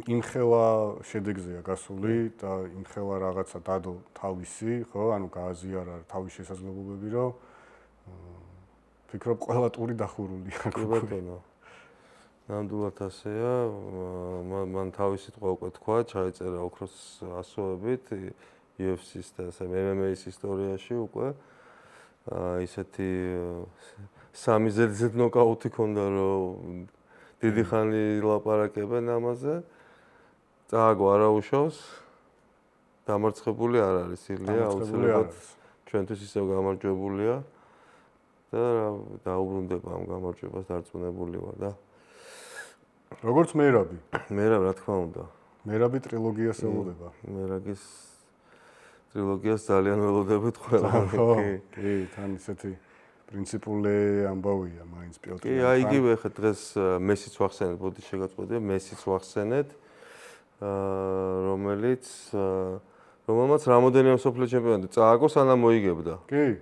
იმხელა შედეგზეა გასული და იმხელა რაღაცა დადო თავისი, ხო, ანუ გააზიარა თავის შესაძლებლობები, რომ ფიქრობ ყველა ტური დახურული აქვს. კი ბატონო. ნამდვილად ასეა, მან თავისი სიტყვა უკვე თქვა, ჩაიწერა ოქროს ასოებით UFC-ს და MMA-ის ისტორიაში უკვე ისეთი სამი ზედიზედ ნოკაუტი ქონდა, რომ დიდი ხანი ლაპარაკებენ ამაზე. წააგო არაუშავს. დამარცხებული არ არის ილია, აუცილებლად ჩვენთვის ისევ გამარჯვებულია და დაუბრუნდება ამ გამარჯვებას დარწმუნებული ვარ და როგორც მერაბი. მერაბ რა თქმა უნდა. მერაბი ტრილოგიას ელოდება. მერაგის ტრილოგიას ძალიან ველოდებით ყველა. კი, თან ისეთი პრინციპული ამბავია მაინც პიოტრ. კი, აი იგივე ხა დღეს მესიც ვახსენეთ, ბოდი შეგაწყვეტია, მესიც ვახსენეთ, რომელმაც რამოდენიმე მსოფლიო ჩემპიონატი წააგო, სანამ მოიგებდა. კი.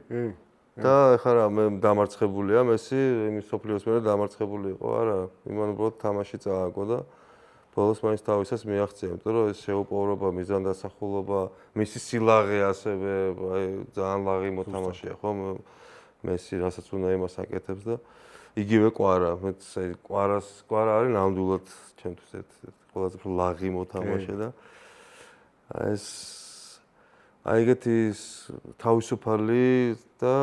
და ეხლა რა მე დამარცხებულია მესი, იმის მსოფლიოს მერე დამარცხებული იყო, არა, იმან უბრალოდ თამაში წააგო და ბოლოს მაინც თავისას მიაღწია, იმიტომ რომ ეს შეუპოვრობა, მიზანდასახულობა, მისი სილაღე ასევე, აი ძალიან ლაღი მოთამაშეა, ხო? მესი რასაც უნდა იმას აკეთებს და იგივე კვარა, მეც აი კვარა არის ნამდვილად ჩემთვის ყველაზე ლაღი მოთამაშე და ეს აი ეგეთი თავისუფალი და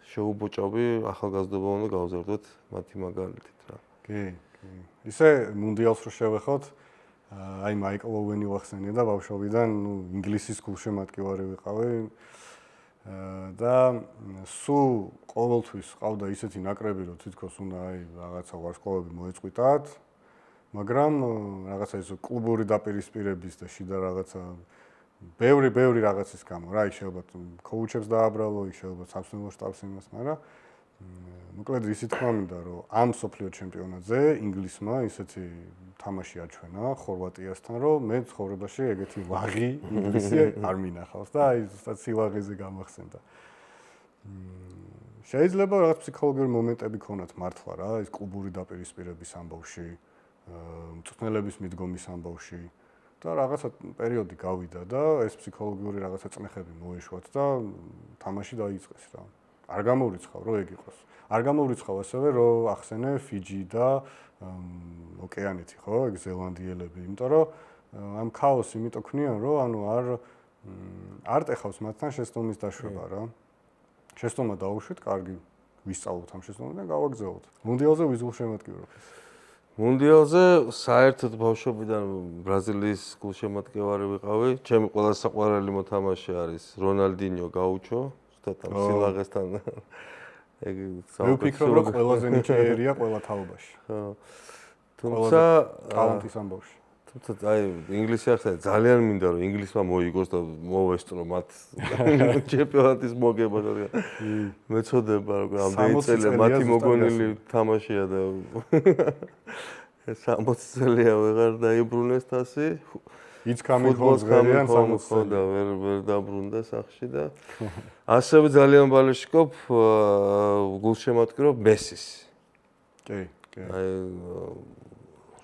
შეუბოჭავი ახალგაზრდობა უნდა გავზარდოთ მათი მაგალითით რა. კი. ისე მუნდიალს რო შევეხოთ, აი მაიკლ ოუენი ვახსენე და ბავშვობიდან, ინგლისის გულშემატკივარი ვიყავი. და სულ ყოველთვის ყავდა ისეთი ნაკრები, რომ თითქოს უნდა აი რაღაცა ვარსკვლავები მოეწყვიტათ, მაგრამ რაღაცა ის კლუბური დაპირისპირების და შიდა რაღაცა ბევრი რაღაცის გამო რა, შეიძლება კოუჩებს დააბრალო, შეიძლება სამსუნო შტაბს იმას, მაგრამ მოკლედ ისიც თქმა მინდა, რომ ამ სოფლიო ჩემპიონატზე ინგლისმა ისეთი თამაში აჩვენა ხორვატიასთან, რომ მე ცხოვრებაში ეგეთი ლაღი ინგლისი არ მინახავს და აი ზუსტად სილაღეზე გამახსენდა. შეიძლება რაღაც ფსიქოლოგიური მომენტები ქონათ მართლა რა, ის კლუბური დაპირისპირების ამბავში, მწვრთნელების მიდგომის ამბავში და რაღაცა პერიოდი გავიდა და ეს ფსიქოლოგიური რაღაცა წნეხები მოეშვათ და თამაში დაიწყეს რა. არ გამოვრიცხავ, რომ ეგ იყოს. არ გამოვრიცხავ ასევე, რომ ახსენე ფიჯი და ოკეანეთი, ხო, ეგ ზელანდიელები, იმიტომ რომ ამ ქაოსი იმიტომ ქნიან, რომ ანუ არ ტეხავს მათთან შეცდომის დაშვება რა. შეცდომა დაუშვით, კარგი, ვისწავლოთ ამ შეცდომიდან, გავაგზავნოთ. მუნდიალზე ვიზულ შემატკივრობ. მუნდიალზე საერთოდ ბავშვობიდან ბრაზილიის გულშემატკივარი ვიყავი. ჩემი ყველაზე საყვარელი მოთამაშე არის რონალდინიო გაუჩო, ზუსტად ამ სილაღესთან. ეგ მე ვფიქრობ, რომ ყველაზე ნიჭიერია ყველა თაობაში. თუმცა ტალანტის ამბავში. თუმცა აი ინგლისი ახლა ძალიან მინდა რომ ინგლისმა მოიგოს და მოვესწრო მათ ჩემპიონატის მოგება და მეწოდება რომ ამდენი წელი მათი მოგონილი თამაშია და 60 წელია ვეღარ დაიბრუნეს თასი It's coming home ძალიან 60 ხო და ვერ დაბრუნდა სახში და ასევე ძალიან ბალიშკობ გულშემატკივრობ მესის კი აი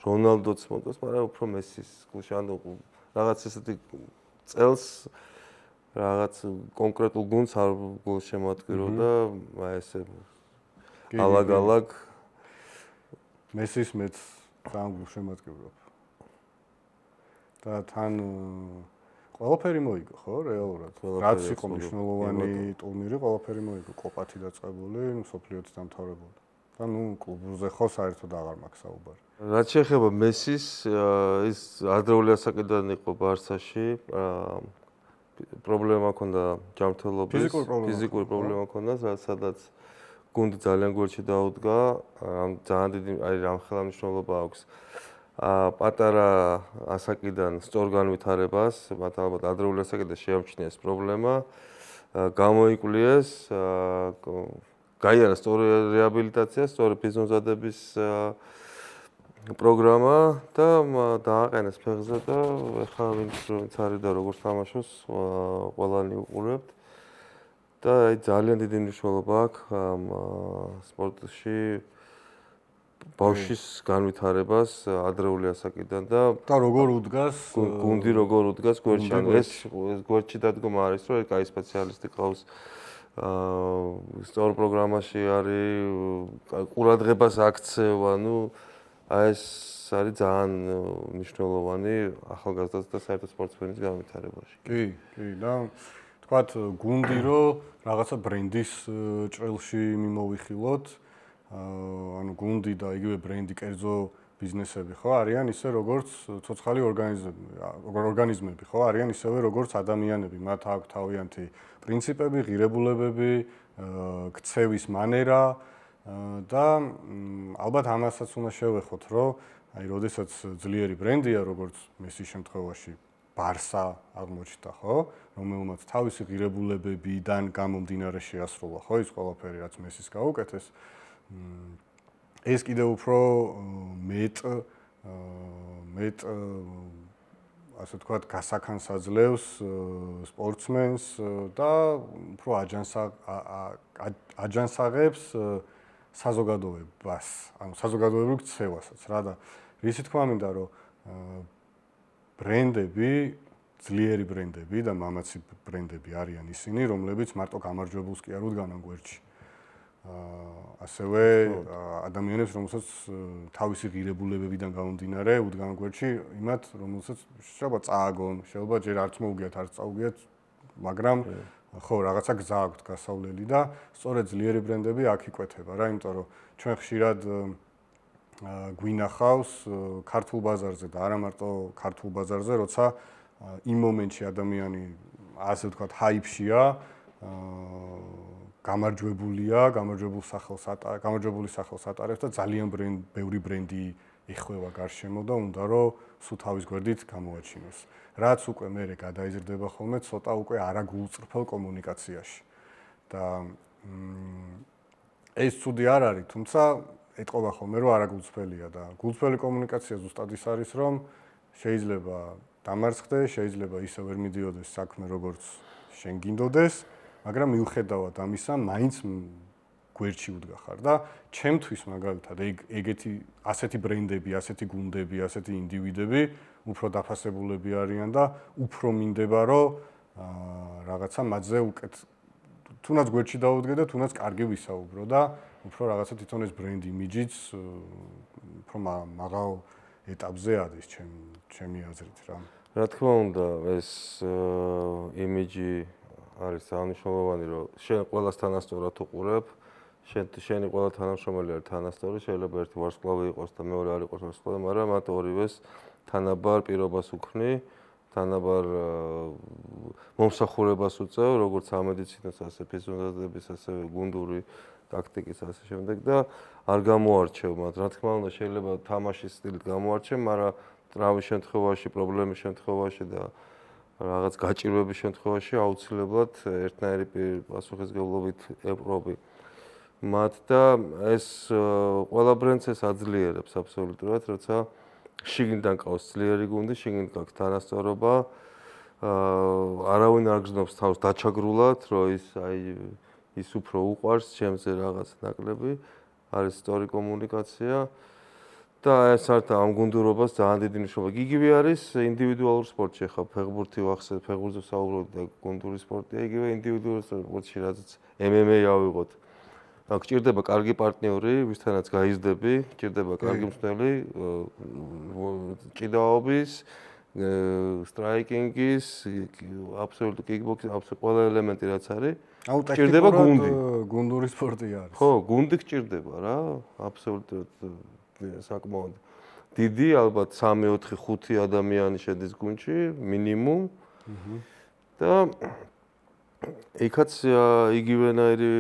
რონალდოც მოგოს, მაგრამ უფრო მესის გულში ანუ რაღაც ესეთი წელს რაღაც კონკრეტულ გუნდს არ გულშემატკირო და აი ესე ალაგ-ალაგ მესის მეც ძალიან გულშემატკივრობ. და თან ყველაფერი მოიგო, ხო, რეალურად. რაც იყო მნიშვნელოვანი ტურნირი, ყველაფერი მოიგო, კოპათი დაწყებული, მსოფლიოც დამთავრებული. და კლუბზე ხო საერთოდ აღარ მაქვს საუბარი. რაც შეეხება მესის, ის ადრეული ასაკიდან იყო ბარსაში, პრობლემა ჰქონდა ჯანმრთელობის, ფიზიკური პრობლემა ჰქონდა, სადაც გუნდი ძალიან გვერდში დაუდგა, ძალიან დიდი აი რამხელა მნიშვნელობა აქვს. პატარა ასაკიდან სწორ განვითარებას, მათ ალბათ ადრეული ასაკიდან შეამჩნია ეს პრობლემა, გამოიკლიეს, გაიარა სწორი რეაბილიტაცია, სწორი ფიზიოზადების პროგრამა და დააყენეს ფეხზე და ეხლა ვინც არის და როგორ თამაშობს, ყველანი უყურებთ. და აი ძალიან დიდი მნიშვნელობა აქვს ამ სპორტში ბავშვის განვითარებას ადრეული ასაკიდან და როგორ უდგას გუნდი როგორ უდგას გვერდში, ანუ ეს გვერდში დადგომა არის, რომ ეს კაი სპეციალისტი ყავს სწორ პროგრამაში არის ყურადღებას აქცევა, ну ეს არის ძალიან მნიშვნელოვანი ახალგაზრდას და საერთოდ სპორტსმენის განვითარებაში. კი, და თქვათ გუნდი რომ რაღაცა ბრენდის ჭრილში მიმოვიხილოთ, ანუ გუნდი და იგივე ბრენდი კერძო ბიზნესები ხო არიან ისე როგორც ცოცხალი ორგანიზმები ხო არიან ისევე როგორც ადამიანები, მათ აქვს თავიანთი პრინციპები, ღირებულებები, ქცევის მანერა და ალბათ ამასაც უნდა შევეხოთ, რომ აი როდესაც ძლიერი ბრენდია, როგორც მესის შემთხვევაში ბარსა აღმოჩნდა, ხო, რომელმაც თავისი ღირებულებებიდან გამომდინარე შეასრულა, ხო, ის ყველაფერი, რაც მესის გაუკეთეს. ეს კიდევ უფრო მეტ ასე ვთქვათ, გასახანს აძლევს სპორტსმენს და უფრო აჯანსაღებს საზოგადოებას, ანუ საზოგადოებრივ ქცევასაც რა და ისი თქმა მინდა, რომ ბრენდები, ძლიერი ბრენდები და მამაცი ბრენდები არიან ისინი, რომლებიც მარტო გამარჯვებულს კი არ უდგანან გვერდში. ასევე ადამიანებს, რომელსაც თავისი ღირებულებებიდან გამომდინარე უდგან გვერდში იმათ, რომელსაც შეიძლება წააგონ, შეიძლება ჯერ არც მოუგიათ, არც წაუგიათ, მაგრამ ხო, რაღაცა გზა აქვს გასავლელი და სწორედ ძლიერი ბრენდები აქ იკვეთება რა, იმიტომ რომ ჩვენ ხშირად გვინახავს ქართულ ბაზარზე და არა მარტო ქართულ ბაზარზე, როცა იმ მომენტში ადამიანი ასე ვთქვათ, ჰაიფშია, გამარჯვებული სახელს ატარებს და ძალიან ბევრი ბრენდი ეხება გარშემო და უნდა რომ სულ თავის გვერდით გამოაჩინოს. რაც უკვე მერე გადაიზრდება ხოლმე ცოტა უკვე არაგულწრფელ კომუნიკაციაში. და ეს ცუდი არ არის, თუმცა ეტყობა ხოლმე რომ არაგულწრფელია და გულწრფელი კომუნიკაცია ზუსტად ის არის, რომ შეიძლება დამარცხდე, შეიძლება ისე ვერ მიდიოდეს საქმე როგორც შენ გინდოდეს, მაგრამ მიუხედავად ამისა, მაინც გვერდში უდგახარ და ჩემთვის მაგალითად ეგეთი ასეთი ბრენდები, ასეთი გუნდები, ასეთი ინდივიდები უფრო დაფასებულები არიან და უფრო მინდება რომ რაღაცა მათზე თუნდაც გვერდში დაუდგე და თუნდაც კარგი ვისაუბრო და უფრო რაღაცა თვითონ ეს ბრენდ იმიჯიც უფრო მაღალ ეტაპზე არის ჩემი აზრით რა. რა თქმა უნდა, ეს იმიჯი არის ძალიან მნიშვნელოვანი, რომ შენ ყველასთან ასწორად უყურებ, შენი ყველა თანამშრომელი არის თანასწორი, შეიძლება ერთი ვარსკვლავი იყოს და მეორე არ იყოს ვარსკვლავი, მაგრამ მათ ორივეს თანაბარ პირობას უქმნი, თანაბარ მომსახურებას უწევ, როგორც სამედიცინოს, ასე ფიზიოთერაპიის, ასე გუნდური ტაქტიკის ასე შემდეგ და არ გამოარჩევ მათ. რა თქმა უნდა, შეიძლება თამაშის სტილით გამოარჩევ, მაგრამ ტრავმის შემთხვევაში, პრობლემის შემთხვევაში და რაღაც გაჭირვების შემთხვევაში აუცილებლად ერთნაირი პასუხისმგებლობით ეპყრობი მათ და ეს ყველა ბრენდს ეს აძლიერებს აბსოლუტურად, როცა შიგნიდან ყავს ძლიერი გუნდი, შიგნით გაქვს თანასწორობა, არავინ არ გრძნობს თავს დაჩაგრულად, რომ ის უფრო უყვარს ჩემზე რაღაც ნაკლები, არის სწორი კომუნიკაცია და ეს ამ გუნდურობას ძალიან დიდი მნიშვნელობა. იგივე არის ინდივიდუალურ სპორტში, ხა ფეხბურთი ვახსენე, ფეხბურთზე საუბრობთ და გუნდური სპორტია, იგივე ინდივიდუალურ სპორტში, რაც MMA ავიღოთ. გჭირდება კარგი პარტნიორი, ვისთანაც გაიზრდები, გჭირდება კარგი მსმენელი, ჭიდაობის, სტრაიკინგის, აბსოლუტური კიკბოქსის, აბსოლუტურად ყველა элеმენტი რაც არის. გჭირდება გუნდი. გუნდური სპორტი არის. ხო, გუნდი გჭირდება რა, აბსოლუტურად საკმაოდ დიდი, ალბათ 3, 4, 5 ადამიანი შედის გუნდში მინიმუმ. და იქაც იგივენაირი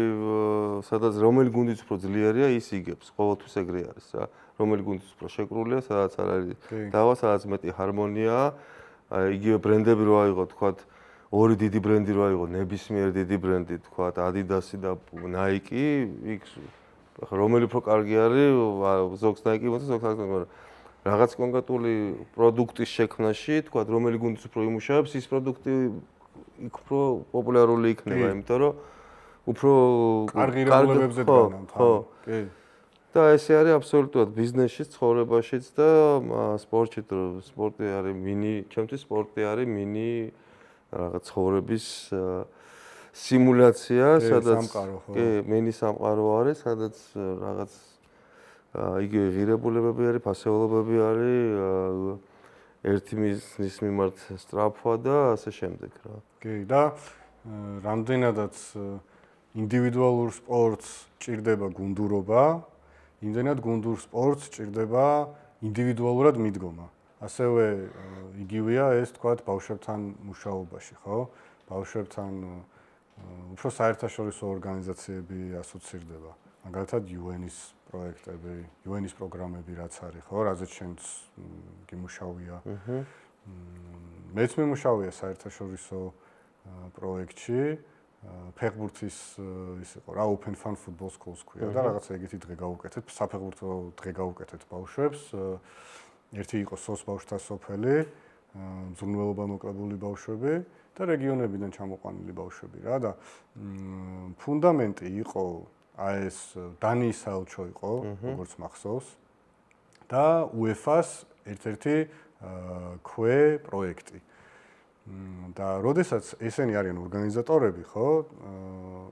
სადაც რომელი გუნდიც უფრო ძლიერია, ის იგებს, ყოველთვის ეგრე არის რა. რომელი გუნდიც უფრო შეკრულია, სადაც არ არის დავა, სადაც მეტი ჰარმონიაა. იგივე ბრენდები რო აიღოთ, თქვათ, ორი დიდი ბრენდი რო აიღოთ, ნებისმიერ დიდი ბრენდი, თქვათ, Adidas-ი და Nike, იქ რომელი უფრო კარგი არის, ზოგს Nike მოწონს, ზოგს არ მაგრამ რაღაც კონკრეტული პროდუქტის შექმნაში, თქვათ, რომელი გუნდიც უფრო იმუშავებს, ის პროდუქტი იქ უფრო პოპულარული იქნება, იმიტომ რომ უფრო კარგი რეგულირებებზე დგანან, ხო. კი. და ესე არის აბსოლუტურად ბიზნესშიც, ცხოვრებაშიც და სპორტშიც, სპორტი არის ჩემთვის სპორტი არის რაღაც ცხოვრების სიმულაცია, სადაც კი, მინი სამყარო არის, სადაც რაღაც იგივე ღირებულებები არის, ფასეულობები არის, ერთი მიზნის მიმართ სწრაფვა და ასე შემდეგ რა. კი, და რამდენადაც ინდივიდუალურ სპორტს ჭირდება გუნდურობა, იმდენად გუნდურ სპორტს ჭირდება ინდივიდუალურად მიდგომა. ასევე იგივეა ეს თქვათ ბავშვებთან მუშაობაში, ხო? ბავშვებთან უფრო საერთაშორისო ორგანიზაციები ასოცირდება. მაგალითად UN-ის პროექტები, UN-ის პროგრამები რაც არის, ხო? რაზეც შენც გიმუშავია. მეც მიმუშავია საერთაშორისო პროექტში. ფეხბურთის ის იყო რა Open Fun Football Schools ქვია და რაღაცა ეგეთი დღე გავუკეთეთ, საფეხბურთო დღე გავუკეთეთ ბავშვებს. ერთი იყო SOS ბავშვთა სოფელი, მზრუნველობა მოკლებული ბავშვები და რეგიონებიდან ჩამოყვანილი ბავშვები რა და ფუნდამენტი იყო ეს დანიის საელჩო იყო, როგორც მახსოვს და UEFA-ს ერთ-ერთი ქვე პროექტი. და როდესაც ესენი არიან ორგანიზატორები, ხო?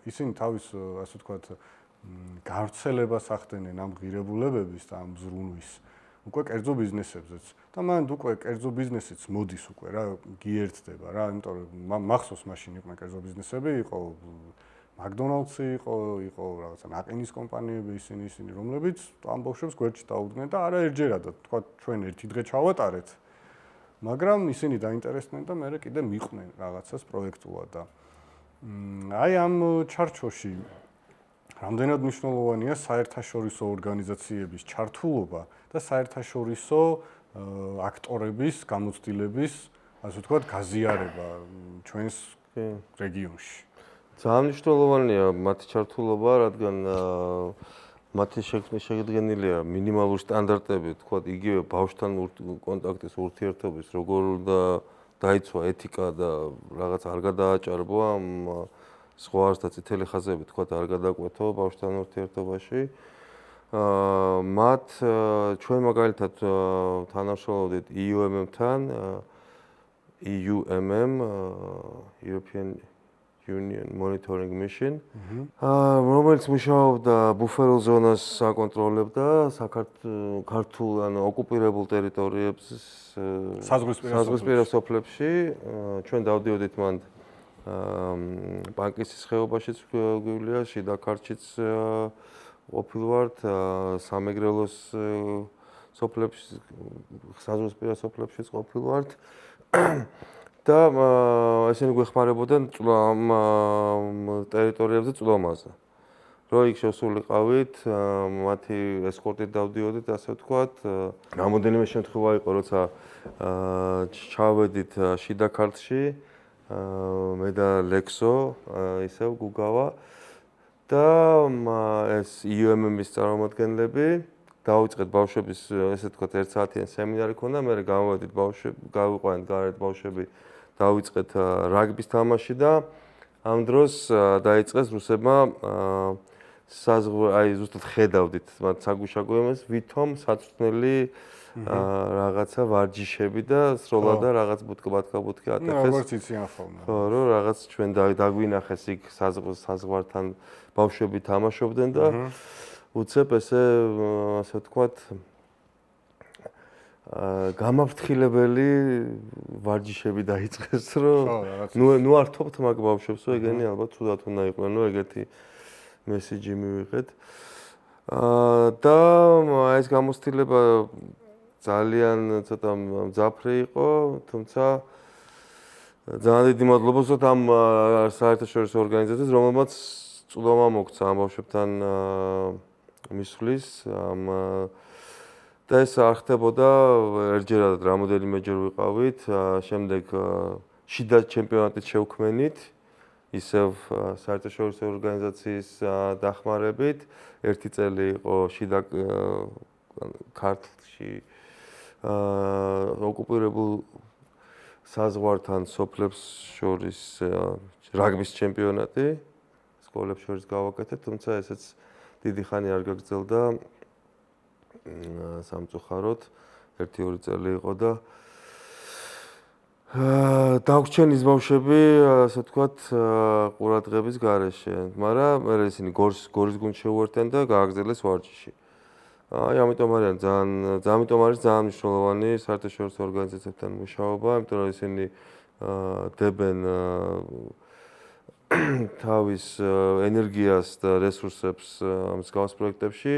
ისინი თავის, ასე ვთქვათ, გავრცელებას ახდენენ ამ ღირებულებების და ამ ზრუნვის უკვე კერძო ბიზნესებზეც. და მანდ უკვე კერძო ბიზნესიც მოდის უკვე რა, გიერთდება რა, იმიტომ რომ მახსოვს მაშინ იყვნენ კერძო ბიზნესები, იყო McDonald's-ი, იყო რაღაცა ნაყინის კომპანიები, ისინი, რომლებიც ამ ბავშვებს გვერდში დაუდგნენ და არა ერთჯერადად, თქვა ჩვენ ერთი დღე ჩავატარეთ. მაგრამ ისინი დაინტერესდნენ და მე კიდე მიყვნენ რაღაცას პროექტულად და აი ამ ჩარჩოში რამდენად მნიშვნელოვანია საერთაშორისო ორგანიზაციების ჩართულობა და საერთაშორისო აქტორების გამოცდილების, ასე ვთქვათ, გაზიარება ჩვენს რეგიონში. ძალიან მნიშვნელოვანია მათი ჩართულობა, რადგან მათი შედგენილია მინიმალური სტანდარტები, თქვათ, იგივე ბავშვთან კონტაქტის ურთიერთობის, როგორ უნდა დაიცვა ეთიკა და რაღაც არ გადააჭარბვა ზღვარს და წითელი ხაზები, თქვათ, არ გადაკვეთო ბავშვთან ურთიერთობაში. მათ ჩვენ მაგალითად თანამშრომლობდით EUMM-თან, European Union Monitoring Mission, რომელიც მუშაობდა ბუფერო ზონას აკონტროლებდა ქართულ ანუ ოკუპირებულ ტერიტორიებს საზღვრისპირა სოფლებში. ჩვენ დავდიოდით მანდ ბანკის ხეობაშიც გვივლია, შიდა ქართლშიც ყოფილვართ, სამეგრელოს სოფლებში, საზღვრისპირა სოფლებშიც ყოფილვართ. და ესენი გვეხმარებოდნენ ამ ტერიტორიებზე წვდომაზე. რო იქ შესულიყავით, მათი ესკორტით დავდიოდით, ასე ვთქვათ. რამოდენიმე შემთხვევა იყო, როცა ჩავედით შიდა ქართლში, მე და ლექსო, ისევ გუგავა და ეს IOMM-ის წარმომადგენლები დავიწყეთ ბავშვების, ესე ვთქვათ, 1 საათიანი სემინარი ქონდა, მე გამოვედით ბავშვები, გავიყვანეთ გარეთ ბავშვები, დავიწყეთ რაგბის თამაში და ამ დროს დაიწყეს რუსებმა ზუსტად ხედავდით მათ საგუშაგოებას, ვითომ საწვრთნელი რაღაცა ვარჯიშები და სროლა და რაღაც ბუთკა-ბუთკი ატეხეს. როგორც იციან ხოლმე. ხო, რომ რაღაც ჩვენ დაგვინახეს იქ საზღვართან ბავშვები თამაშობდნენ და უცებ ესე ვთქვათ გამაფრთხილებელი ვარჯიშები დაიწყეს, რომ ნუ ართობთ მაგ ბავშვებსო, ეგენი ალბათ თუდად უნდა იყვნენ, რომ ეგეთი მესიჯი მივიღეთ. და ეს გამოცდილება ძალიან ცოტა მძაფრი იყო, თუმცა ძალიან დიდი მადლობა ზუსტად ამ საერთაშორისო ორგანიზაციას, რომელმაც წვდომა მოგცა ამ ბავშვებთან მისვლის, და ეს არ ხდებოდა ერთჯერადად, რამოდენიმეჯერ ვიყავით, შემდეგ შიდა ჩემპიონატით შევქმნით, ისევ საერთაშორისო ორგანიზაციის დახმარებით, 1 წელი იყო შიდა ქართლში ოკუპირებულ საზღვართან სოფლებს შორის რაგბის ჩემპიონატი, სკოლებს შორის გავაკეთეთ, თუმცა ესეც დიდი ხანი არ გაგრძელდა. სამწუხაროდ 1-2 წელი იყო და დაგვჩენ ის ბავშვები, ასე ვთქვათ, ყურადღების გარეშე, მაგრამ მე ისინი გორის გუნდს შეუერთდნენ და გააგრძელეს ვარჯიში. ამიტომ არის ძალიან მნიშვნელოვანი საერთაშორისო ორგანიზაციებთან მუშაობა, იმიტომ რომ ისინი დებენ თავის ენერგიას და რესურსებს ამ მსგავს პროექტებში.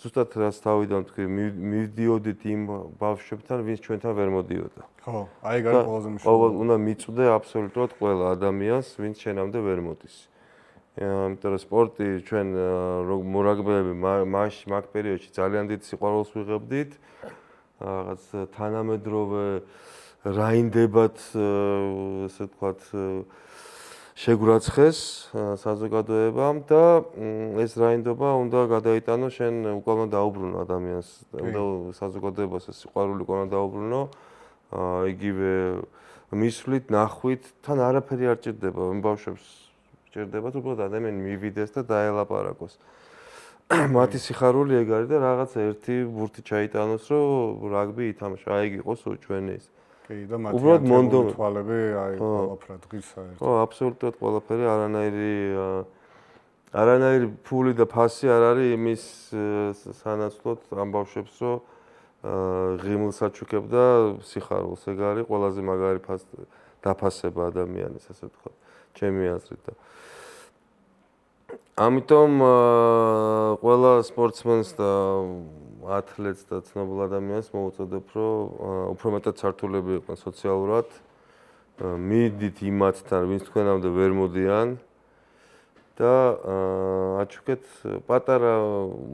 ზუსტად რაც თავიდან თქვი, მივდიოდით იმ ბავშვებთან, ვინც ჩვენთან ვერ მოდიოდა. ხო, აი გარი ყველაზე მნიშვნელოვანი. უნდა მიწვდე აბსოლუტურად ყველა ადამიანს, ვინც შენამდე ვერ მოდის. იმიტომ რომ სპორტი ჩვენ მორაგბეები მაგ პერიოდში ძალიან დიდ სიყვარულს ვიღებდით. რაღაც თანამედროვე რაინდებად, ასე ვთქვათ, შეგვრაცხეს საზოგადოებამ და ეს რაინდობა უნდა გადაიტანო, შენ უკვე უნდა დაუბრუნო ადამიანს, უნდა საზოგადოებას ეს სიყვარული უკვე უნდა დაუბრუნო. იგივე მისვლით, ნახვით, თან არაფერი არ ჭირდება, იმ ბავშვებს ჭირდებათ უბრალოდ ადამიანი მივიდეს და დაელაპარაკოს. მათი სიხარული ეგ არის და რაღაც ერთი ბურთი ჩაიტანოს, რომ რაგბი ითამაშო, აი ეგ იყოს ჩვენი ის. კი, და მათი თვალები აი ყველაფრად დღის საერთოდ. ხო, აბსოლუტურად ყველაფერი, არანაირი ფული და ფასი არ არის იმის სანაცვლოდ ამ ბავშვებს, რომ ღიმილს აჩუქებ და სიხარულს. ეგ არის ყველაზე მაგარი დაფასება ადამიანის, ასე ვთქვათ, ჩემი აზრით და ამიტომ ყველა სპორტსმენს და ათლეტს და ცნობილ ადამიანს მოვუწოდებ, რომ უფრო მეტად სართულები იყვნენ სოციალურად. მიდით იმათთან, ვინც თქვენამდე ვერ მოდიან და აჩუქეთ პატარა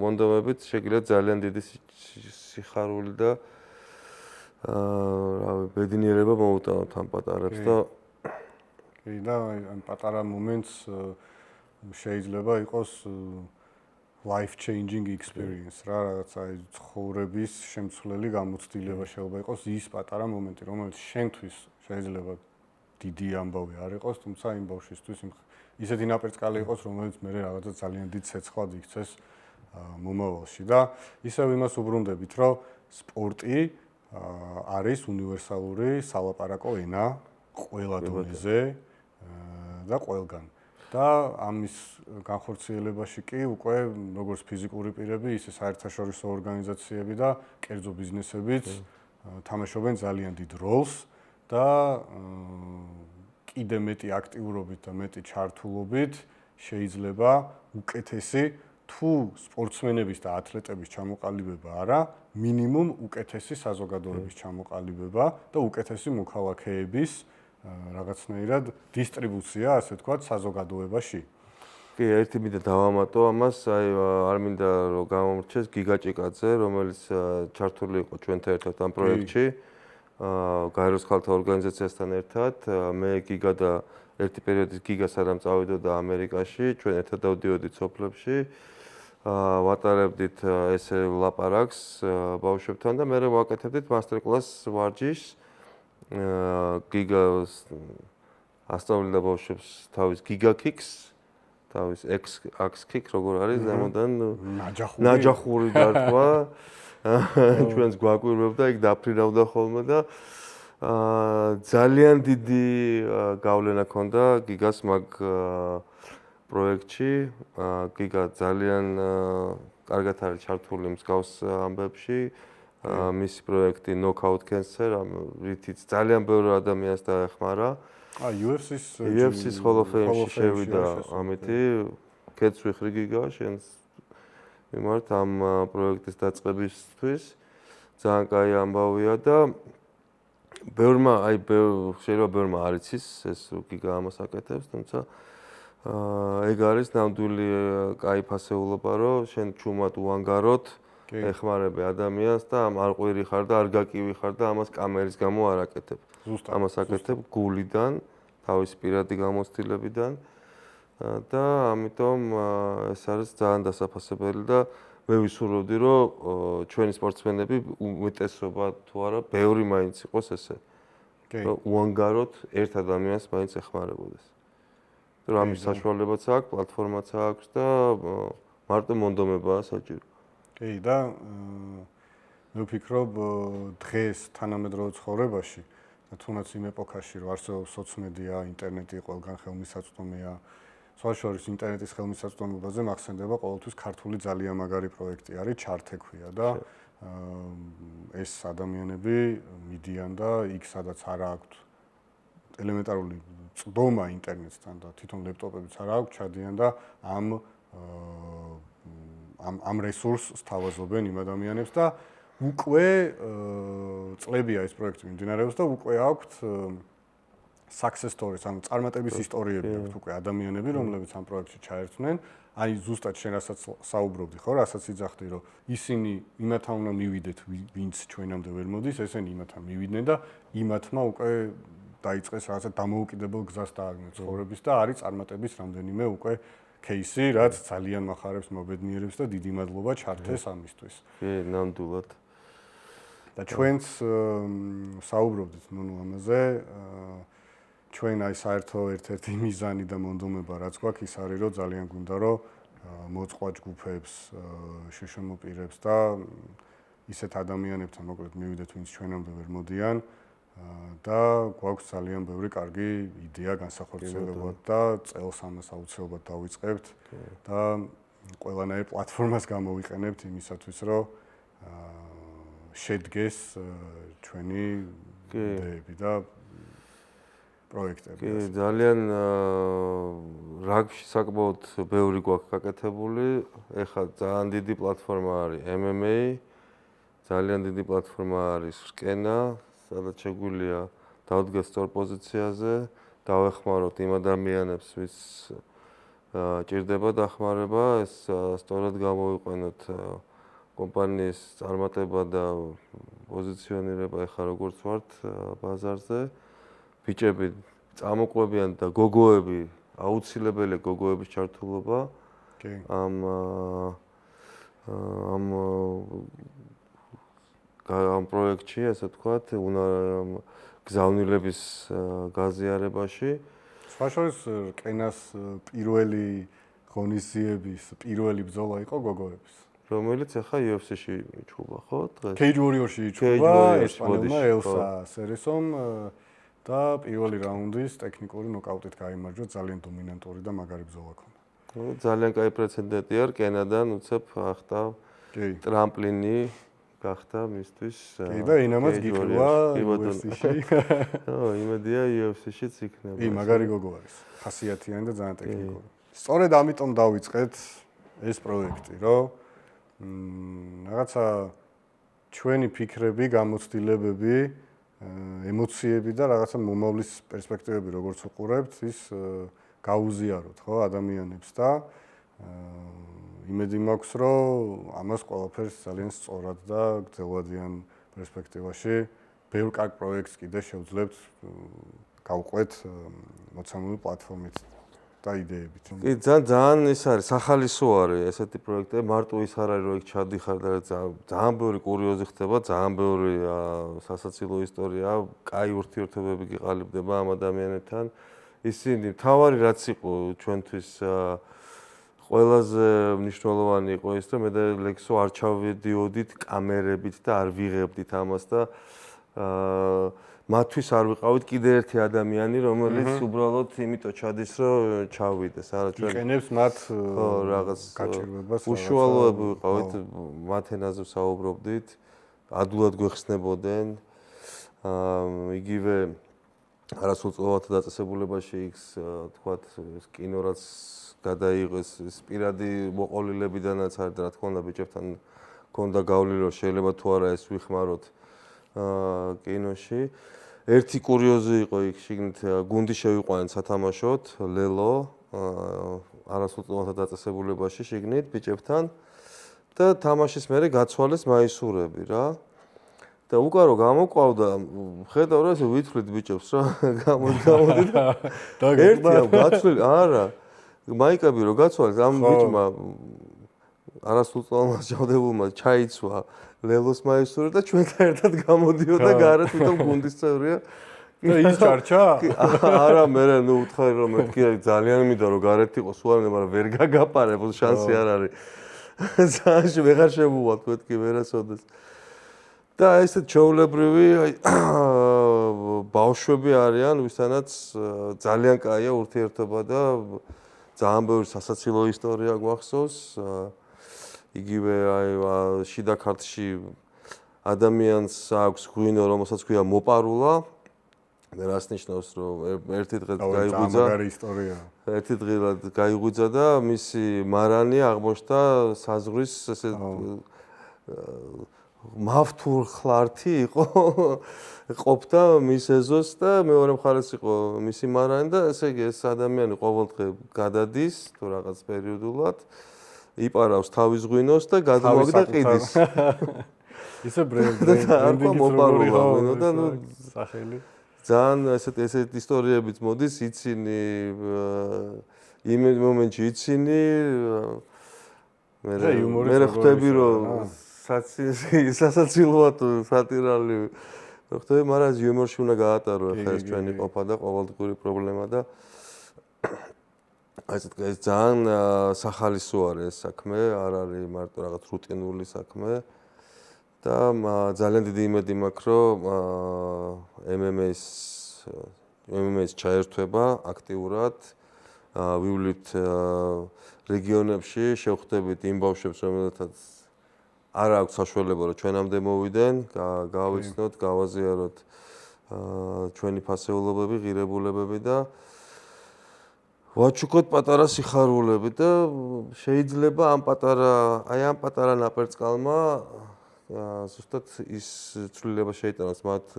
მონდომებით, შეგიძლიათ ძალიან დიდი სიხარული და ბედნიერება მოუტანოთ ამ პატარებს და კი, და ამ პატარა მომენტს შეიძლება იყოს life changing experience რა, რაღაც აი ცხოვრების შემცვლელი გამოცდილება შეიძლება იყოს ის პატარა მომენტი, რომელიც შენთვის შეიძლება დიდი ამბავი არ იყოს, თუმცა იმ ბავშვისთვის ისეთი ნაპერწკალი იყოს, რომელიც მე რაღაცა ძალიან დიდ ცეცხლად იქცეს მომავალში და ისევ იმას უბრუნდებით, რომ სპორტი არის უნივერსალური სალაპარაკო ენა ყველა დონეზე და ყველგან. და ამის განხორციელებაში კი უკვე როგორც ფიზიკური პირები, ისე საერთაშორისო ორგანიზაციები და კერძო ბიზნესებიც თამაშობენ ძალიან დიდ როლს და კიდე მეტი აქტიურობით და მეტი ჩართულობით შეიძლება უკეთესი თუ სპორტსმენების და ათლეტების ჩამოყალიბება არა, მინიმუმ უკეთესი საზოგადოების ჩამოყალიბება და უკეთესი მოქალაქეების რაღაცნაირად დისტრიბუცია, ასე ვთქვათ, საზოგადოებაში. კი, ერთი მინდა დავამატო ამას, აი არ მინდა რომ გამომრჩეს გიგა ჭიკაძე, რომელიც ჩართული იყო ჩვენთან ერთად ამ პროექტში, გაეროს ხალხთა ორგანიზაციასთან ერთად, მე გიგა და ერთი პერიოდის გიგა სადამ წავიდოდა ამერიკაში, ჩვენ ერთად დავდიოდით სოფლებში, ვატარებდით ესე ლაპარაკს ბავშვებთან და მე ვაკეთებდით მასტერ-კლასს ვარჯიშს. გიგას ასწავლიდა ბავშვებს თავის გიგა კიქს, თავის ექს კიქ როგორ არის ზემოდან ნაჯახური დარტყმა. ჩვენს გვაკვირვებდა, იქ დაფრინავდა ხოლმე და ძალიან დიდი გავლენა ჰქონდა გიგას მაგ პროექტში. გიგა ძალიან კარგად არის ჩართული მსგავს ამბებში. მისი პროექტი Knockout Cancer, რითიც ძალიან ბევრი ადამიანს დაეხმარა. UFC-ს Hall of Fame-ში შევიდა ამითი. კეთს ვიხრი გიგა, შენს მიმართ ამ პროექტის დაწყებისთვის. ძალიან კაი ამბავია და შეიძლება ბევრმა არ იცის ეს გიგა ამას აკეთებს, თუმცა ეგ არის ნამდვილი კაი ფასეულობა, რომ შენ ჩუმად უანგაროთ ეხმარები ადამიანს და არ ყვირი ხარ და არ გაკივი ხარ და ამას კამერის გამო არ აკეთებ. ამას აკეთებ გულიდან, თავის პირადი გამოცდილებიდან და ამიტომ ეს არის ძალიან დასაფასებელი და მე ვისურვებდი, რომ ჩვენი სპორტსმენები უმეტესობა თუ არა, ბევრი მაინც იყოს ესე. რომ უანგაროთ ერთ ადამიანს მაინც ეხმარებოდეს. რომ ამის საშუალებაც აქვს, პლატფორმაც აქვს და მარტო მონდომებაა საჭირო. კი და მე ვფიქრობ დღეს თანამედროვე ცხოვრებაში და თუნდაც იმ ეპოქაში რომ არსებობს სოციმედია, ინტერნეტი, ყველგან ხელმისაწვდომია, სხვა შორის ინტერნეტის ხელმისაწვდომობაზე მახსენდება ყოველთვის ქართული ძალიან მაგარი პროექტი არის ჩართე ქვია და ეს ადამიანები მიდიან და იქ სადაც არ აქვთ ელემენტარული წვდომა ინტერნეტთან და თვითონ ლეპტოპებიც არ აქვთ, ჩადიან და ამ რესურსს თავაზობენ იმ ადამიანებს და უკვე წლებია ეს პროექტი მიმდინარეობს და უკვე აქვთ success stories, ანუ წარმატების ისტორიები აქვთ უკვე ადამიანები, რომლებიც ამ პროექტში ჩაერთვნენ. აი ზუსტად შენ რასაც საუბრობდი, ხო, რასაც იძახდი, რომ ისინი იმათთან უნდა მივიდეთ, ვინც ჩვენამდე ვერ მოდის, ესენი იმათთან მივიდნენ და იმათმა უკვე დაიწყეს რაღაცა დამოუკიდებელ გზას დააგნეს ცხოვრების და არის წარმატების რამდენიმე უკვე кейსი, რაც ძალიან მახარებს, მობედნიერებს და დიდი მადლობა ჩართეს ამისთვის. კი, ნამდვილად. და ჩვენც საუბრობდით ნუნუ ამაზე. ჩვენ აი საერთო ერთ-ერთი მიზანი და მონდომება რაც გვაქვს ის არის რომ ძალიან გვინდა რომ მოწყვა ჯგუფებს, შეშმოპირებს და ისეთ ადამიანებთან მოკლედ მივიდეთ ვინც ჩვენამდე ვერ მოდიან და გვაქვს ძალიან ბევრი კარგი იდეა განსახორციელებად და წელს ამას აუცილებლად დავიწყებთ და ყველანაირ პლატფორმას გამოვიყენებთ იმისათვის რომ შედგეს ჩვენი იდეები და პროექტები. კი, ძალიან რაგბში საკმაოდ ბევრი გვაქვს გაკეთებული. ეხლა ძალიან დიდი პლატფორმა არის MMA, ძალიან დიდი პლატფორმა არის სკენა, სადაც შეგვიძლია დავდგეს სწორ პოზიციაზე, დავეხმაროთ იმ ადამიანებს, ვის ჭირდება დახმარება, ეს სწორად გამოვიყვანოთ კომპანიის წარმატება და პოზიციონირება ეხლა როგორც ვართ ბაზარზე. ბიჭები წამოყვებიან და გოგოები, აუცილებელია გოგოების ჩართულობა. ამ პროექტში, ასე ვთქვათ, გზავნილების გაზიარებაში. სხვა შორის რკენას პირველი ღონისძიების პირველი ბრძოლა იყო გოგოების. რომელიც ახლა UFC-ში იჩხუბა, ხო, დღეს? Cage Warrior-ში იჩხუბა ესპანელმა ელსა სერესომ და პირველი რაუნდის ტექნიკური ნოკაუტით გაიმარჯვა, ძალიან დომინანტური და მაგარი ბრძოლა ჰქონდა. ძალიან კაი პრეცედენტია, რკენადან უცებ ახტა ტრამპლინი გახდა მისთვის. კი და ინამაც გიყვება UFC-ში. იმედია UFC-შიც იქნება. მაგარი გოგო არის. ხასიათიანი და ძალიან ტექნიკური. სწორედ ამიტომ დავიწყეთ ეს პროექტი, რომ რაღაცა ჩვენი ფიქრები, გამოცდილებები, ემოციები და რაღაცა მომავლის პერსპექტივები როგორც უყურებთ, ის გაუზიაროთ, ხო, ადამიანებს და იმედი მაქვს, რომ ამას ყველაფერს ძალიან სწორად და გრძელვადიან პერსპექტივაში ბევრ კარგ პროექტს კიდე შევძლებთ გავყვეთ მოცემული პლატფორმით და იდეებით. კი, ძალიან ის არის, სახალისო არის ესეთი პროექტები, მარტო ის არ არის, რომ იქ ჩადიხარ და ძალიან ბევრი კურიოზი ხდება, ძალიან ბევრი სასაცილო ისტორია, კაი ურთიერთობები გიყალიბდება ამ ადამიანებთან. ისინი თავარი რაც იყო ჩვენთვის ყველაზე მნიშვნელოვანი იყო ის, რომ მე და ლექსო არ ჩავედიოდით კამერებით და არ ვიღებდით ამას და მათთვის არ ვიყავით კიდე ერთი ადამიანი, რომელიც უბრალოდ იმიტომ ჩადის, რომ ჩავიდეს. არა ჩვენ იყენებს მათ რაღაც გაჭირვებას. უშუალოები ვიყავით, მათ ენაზე საუბრობდით, ადვილად გვეხსნებოდნენ. იგივე არასრულწლოვანთა დაწესებულებაში იქ თქვათ ეს კინო რაც გადაიღეს ეს პირადი მოყოლილებიდანაც არის და რა თქმა უნდა ბიჭებთან ქონდა გავლილი რომ შეიძლება თუ არა ეს ვიხმაროთ კინოში. ერთი კურიოზი იყო იქ შიგნით გუნდი შევიყვანეთ სათამაშოდ ლელო არასრულწლოვანთა დაწესებულებაში შიგნით ბიჭებთან და თამაშის მერე გაცვალეს მაისურები რა. და უკარო გამოყვავდა, ხედავ რა ესე ვითვლით ბიჭებს რა, გამოდით და ერთია გაცვლილი, არა. მაიკები რო გაცვალეს, ამ ბიჭმა არასრულწლოვანმა ჯავდებულმა ჩაიცვა ლელოს მაისური და ჩვენთან ერთად გამოდიოდა გარეთ, თვითონ გუნდის წევრია. და ის ჩარჩა? არა, მე ნუ უთხარი რომ მეთქი ძალიან მინდა რომ გარეთ იყოს უარი, მაგრამ ვერ გაგაპარებ, შანსი არ არის. ძალიან ვეღარ შემოვალთ მეთქი ვერასოდეს. და ესეთ ჩაოლებრივი ბავშვები არიან, ვისთანაც ძალიან კაია ურთიერთობა და ძალიან ბევრი სასაცილო ისტორია გვახსოვს. იგივე შიდა ქართლში ადამიანს აქვს ღვინო, რომელსაც ქვია მოპარულა. რას ნიშნავს, რომ ერთი დღე გაიღვიძა. მაგარი ისტორია. ერთი დღე გაიღვიძა და მისი მარანი აღმოჩნდა საზღვრის ესე მავთურხლართი იყო ყოფდა მის ეზოს და მეორე მხარეს იყო მისი მარანი და ესე იგი ეს ადამიანი ყოველდღე გადადის თუ რაღაც პერიოდულად იპარავს თავის ღვინოს და გადმოაგდა ყიდის. ისე ბრენდი მოპარულა ღვინო და ნუ სახელი ძალიან ესეთ ისტორიებიც მოდის იცინი იმ მომენტში იცინი მე ხვდები რომ სასაცილოა თუ სატირალი ხდება, მაგრამ ეს იუმორში უნდა გაატარო ახლა ეს ჩვენი ყოფა და ყოველდღიური პრობლემა და ეს ძალიან სახალისო არის ეს საქმე, არ არის მარტო რაღაც რუტინული საქმე და ძალიან დიდი იმედი მაქვს, რომ MMA-ს ჩაერთვება აქტიურად, ვივლით რეგიონებში, შევხვდებით იმ ბავშვებს, რომელთაც არ აქვს საშუალება რომ ჩვენამდე მოვიდნენ, გავიცნოთ, გავაზიაროთ ჩვენი ფასეულობები, ღირებულებები და ვაჩუქოთ პატარა სიხარულები და შეიძლება ამ პატარა ნაპერწკალმა ზუსტად ის ცვლილება შეიტანოს მათ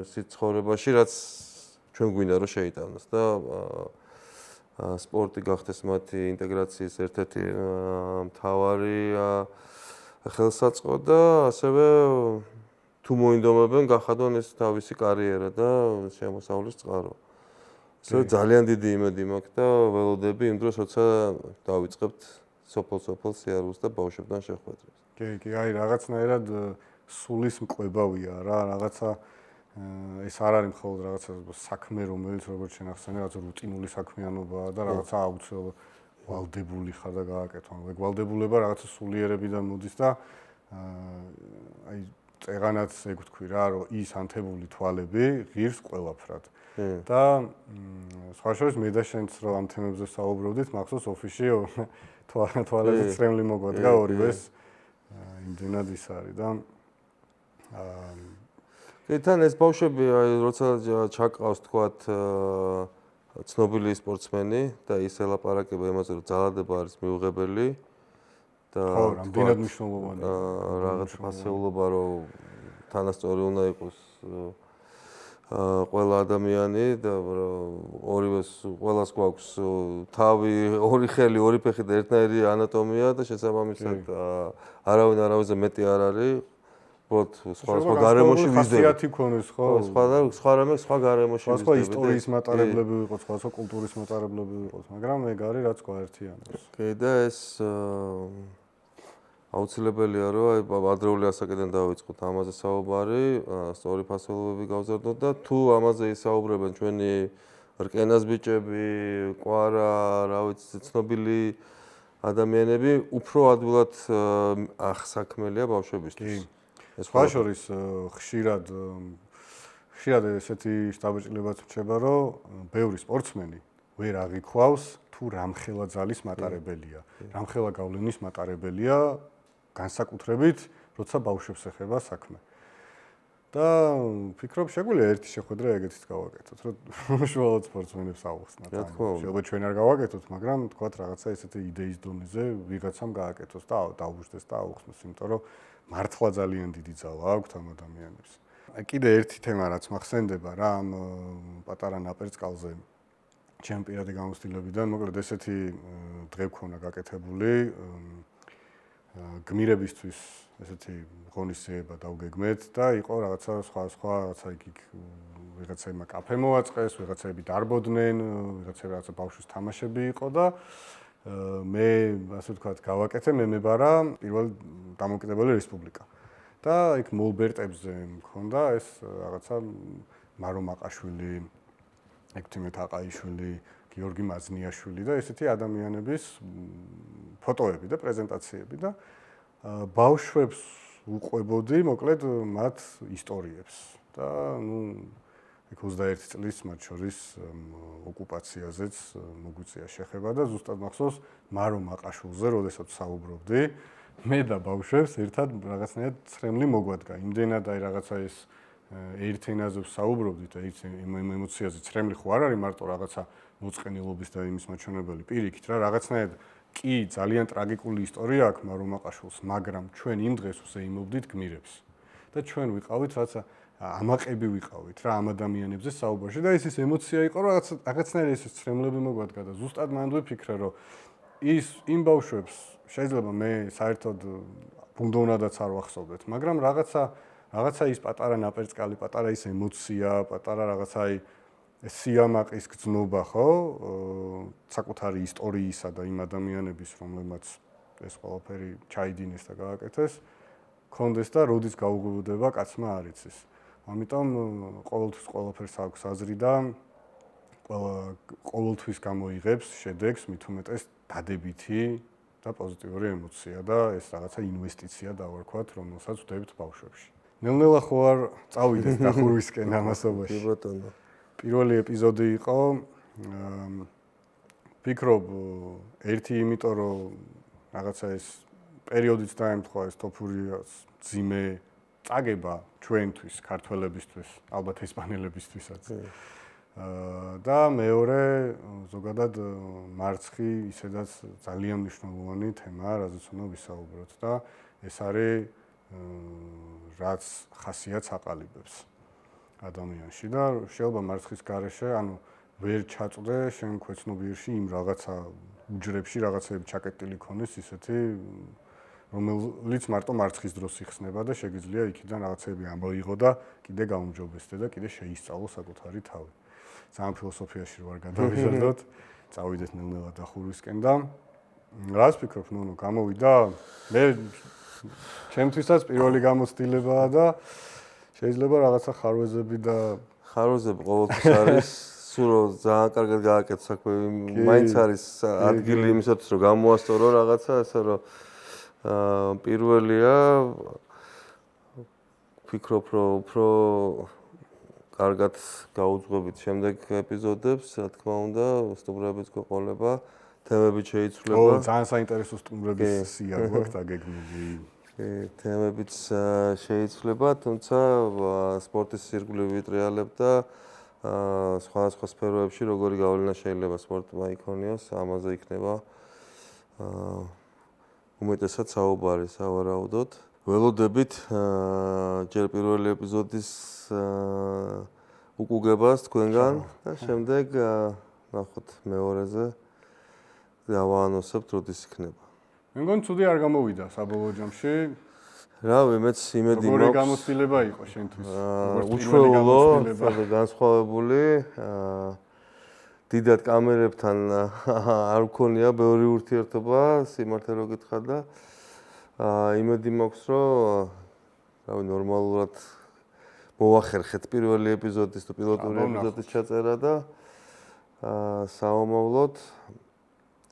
სიცხოვრებაში, რაც ჩვენ გვინდა რომ შეიტანოს და სპორტი გახდეს მათი ინტეგრაციის ერთ-ერთი მთავარი ხელსაწყო და ასევე თუ მოინდომებენ გახადონ ეს თავისი კარიერა და შემოსავლის წყარო. ესე ძალიან დიდი იმედი მაქვს და ველოდები იმ დროს, როცა დავიწყებთ სოფელ სიარულს და ბავშვებთან შეხვედრებს. კი, აი რაღაცნაირად სულის მყვებავია რა, რაღაცა ეს არ არის მხოლოდ რაღაცა საქმე, რომელიც როგორც შენახსენე, რაღაცა რუტინული საქმიანობაა და რაღაცა აუცილებლად ვალდებული ხარ და გააკეთო. ეგ ვალდებულება რაღაცა სულიერებიდან მოდის და აი წეღანაც ეგ ვთქვი რა, რომ ის ანთებული თვალები ღირს ყველაფრად. და სხვა შორის მე და შენც რომ ამ თემებზე საუბრობდით, მახსოვს ოფისში თვალებზე წრემლი მოგვადგა ორივეს იმდენად ის არის და თან ეს ბავშვები როცა ჩაკავს თქვათ ცნობილი სპორტსმენი და ის ელაპარაკება იმაზე რომ ძალადება არის მიუღებელი და ხო, რამდენად მნიშვნელოვანია რაღაც ფასეულობა რომ თანასწორი უნდა იყოს ყველა ადამიანი და ორივეს ყველას გვაქვს თავი, ორი ხელი, ორი ფეხი და ერთნაირი ანატომია და შესაბამისად არავინ არავზე მეტი არ არის. უბრალოდ სხვა გარემოში ვიზდები. ხასიათი ქონდეს, ხო? სხვა რამე სხვა გარემოში ვიზდები. სხვა ისტორიის მატარებლები ვიყოთ, სხვა კულტურის მატარებლები ვიყოთ, მაგრამ ეგ არის რაც გვაერთიანებს. კი და ეს აუცილებელია რომ აი ადრეული ასაკიდან დავიწყოთ ამაზე საუბარი, სწორი ფასეულობები გავზარდოთ და თუ ამაზე ისაუბრებენ ჩვენი რკენას ბიჭები, კვარა, რა ვიცი, ცნობილი ადამიანები, უფრო ადვილად ახსაქმელია ბავშვებისთვის. სხვა შორის ხშირად ესეთი შთაბეჭდილებაც რჩება, რომ ბევრი სპორტსმენი ვერ აღიქვავს თუ რამხელა ძალის მატარებელია, რამხელა გავლენის მატარებელია განსაკუთრებით, როცა ბავშვებს ეხება საქმე. და ვფიქრობ, შეგვიძლია ერთი შეხვედრა ეგეთიც გავაკეთოთ, რომ უშუალოდ სპორტსმენებს აუხსნათ. შეიძლება ჩვენ არ გავაკეთოთ, მაგრამ თქვათ რაღაცა ესეთი იდეის დონეზე ვიღაცამ გააკეთოს და დაუშვდეს და აუხსნოს, იმიტომ რომ მართლა ძალიან დიდი ძალა აქვს ამ ადამიანებს. აი კიდე ერთი თემა რაც მახსენდება რა ამ პატარა ნაპერწკალზე ჩემ პირადი გამოცდილებიდან, მოკლედ ესეთი დღე გქონა გაკეთებული გმირებისთვის ესეთი ღონისძიება დავგეგმეთ და იყო რაღაცა სხვა რაღაცა იქ ვიღაცაებმა კაფე მოაწყეს, ვიღაცაები დარბოდნენ, ვიღაცაები რაღაცა ბავშვის თამაშები იყო და მე ასე ვთქვათ გავაკეთე მემებარა პირველ დამოუკიდებელი რესპუბლიკა. და იქ მოლბერტებზე მქონდა ეს რაღაცა მარო მაყაშვილი, ექვთიმე თაყაიშვილი, გიორგი მაზნიაშვილი და ესეთი ადამიანების ფოტოები და პრეზენტაციები და ბავშვებს უყვებოდი მოკლედ მათ ისტორიებს და იქ 21 წლის მათ შორის ოკუპაციაზეც მოგვიწია შეხება და ზუსტად მახსოვს მარო მაყაშვილზე როდესაც საუბრობდი მე და ბავშვებს ერთად რაღაცნაირად ცრემლი მოგვადგა იმდენად აი რაღაცა ეს ერთ ენაზე საუბრობდით და იმ ემოციაზე ცრემლი ხო არ არის მარტო რაღაცა მოწყენილობის და იმის მაჩვენებელი პირიქით რა რაღაცნაირად კი ძალიან ტრაგიკული ისტორია აქვს მარო მაყაშვილს მაგრამ ჩვენ იმ დღეს ვზეიმობდით გმირებს და ჩვენ ვიყავით რაღაცა ამაყები ვიყავით რა ამ ადამიანებზე საუბარში და ეს ემოცია იყო რომ რაღაცნაირად ეს ცრემლები მოგვადგა და ზუსტად მანდ ვიფიქრე რომ ის იმ ბავშვებს შეიძლება მე საერთოდ ბუნდოვნადაც არ ვახსოვდეთ მაგრამ რაღაცა ის პატარა ნაპერწკალი პატარა ის ემოცია პატარა რაღაცა სიამაყის გრძნობა ხო საკუთარი ისტორიისა და იმ ადამიანების რომლებმაც ეს ყველაფერი ჩაიდინეს და გააკეთეს კონდეს და როდის გაუგებდება კაცმა არ იცის ამიტომ ყოველთვის ყველაფერს აქვს აზრი და ყოველთვის გამოიღებს შედეგს მით უმეტეს დადებითი და პოზიტიური ემოცია და ეს რაღაცა ინვესტიცია დავარქვათ რომელსაც ვდებით ბავშვებში ნელ-ნელა ხო არ წავიდეს დახურვისკენ ამასობაში კი ბატონო პირველი ეპიზოდი იყო ვფიქრობ ერთი იმიტომ რომ რაღაცა ეს პერიოდიც დაემთხვა ეს თოფურიას ძიმე წაგება ჩვენთვის ქართველებისთვის ალბათ ესპანელებისთვისაც და მეორე ზოგადად მარცხი ისედაც ძალიან მნიშვნელოვანი თემაა რაზეც უნდა ვისაუბროთ და ეს არის რაც ხასიათს აყალიბებს ადამიანში და შეიძლება მარცხის გარეშე ანუ ვერ ჩაწვდე შენ ქვეცნობიერში იმ რაღაცა უჯრებში რაღაცები ჩაკეტილი ქონდეს ისეთი რომელიც მარტო მარცხის დროს იხსნება და შეგიძლია იქიდან რაღაცები ამოიღო და კიდე გაუმჯობესდე და კიდე შეისწავლო საკუთარი თავი. ძალიან ფილოსოფიაში ვარ გადავიზარდოთ, წავიდეთ ნელ-ნელა დახურვისკენ და რას ვფიქრობ, ნუ გამოვიდა მე ჩემთვისაც პირველი გამოცდილებაა და შეიძლება რაღაცა ხარვეზები და ხარვეზები ყოველთვის არის სულ ძალიან კარგად გააკეთე საქმე მაინც არის ადგილი იმისათვის რომ გამოასწორო რაღაცა ესე რომ პირველია ვფიქრობ რომ უფრო კარგად გაუძღვებით შემდეგ ეპიზოდებს რა თქმა უნდა სტუმრებიც გვეყოლება თემები შეიცვლება ძალიან საინტერესო სტუმრების სია გვაქვს დაგეგმილი თემებიც შეიცვლება, თუმცა სპორტის ირგვლივ ვიტრიალებ და სხვადასხვა სფეროებში როგორი გავლენა შეიძლება სპორტმა იქონიოს, ამაზე იქნება უმეტესად საუბარი, სავარაუდოდ. ველოდებით ჯერ პირველი ეპიზოდის უკუგებას თქვენგან და შემდეგ ნახოთ მეორეზე დავაანონსებთ როდის იქნება. მე მგონი ცუდი არ გამოვიდა საბოლოო ჯამში. რავი, მეც იმედი როგორი მაქვს. გამოცდილება იყო შენთვის? უჩვეულო, განსხვავებული. დიდად კამერებთან არ მქონია ბევრი ურთიერთობა, სიმართლე რო გითხრა და იმედი მაქვს, რომ რავი, ნორმალურად მოვახერხეთ პირველი ეპიზოდის თუ პილოტური ეპიზოდის ჩაწერა და საომავლოდ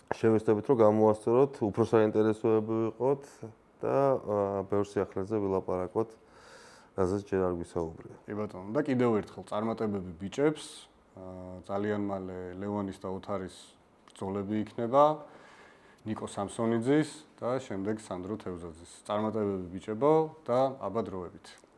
შევეცდებით რომ გამოვასწოროთ, უფრო საინტერესოები ვიყოთ და ბევრ სიახლეზე ვილაპარაკოთ, რაზეც ჯერ არ გვისაუბრია. კი ბატონო, და კიდევ ერთხელ წარმატებები ბიჭებს. ძალიან მალე ლევონის და ოთარის ბრძოლები იქნება. ნიკო სამსონიძის და შემდეგ სანდრო თევზაძის. წარმატებები ბიჭებო და აბა დროებით.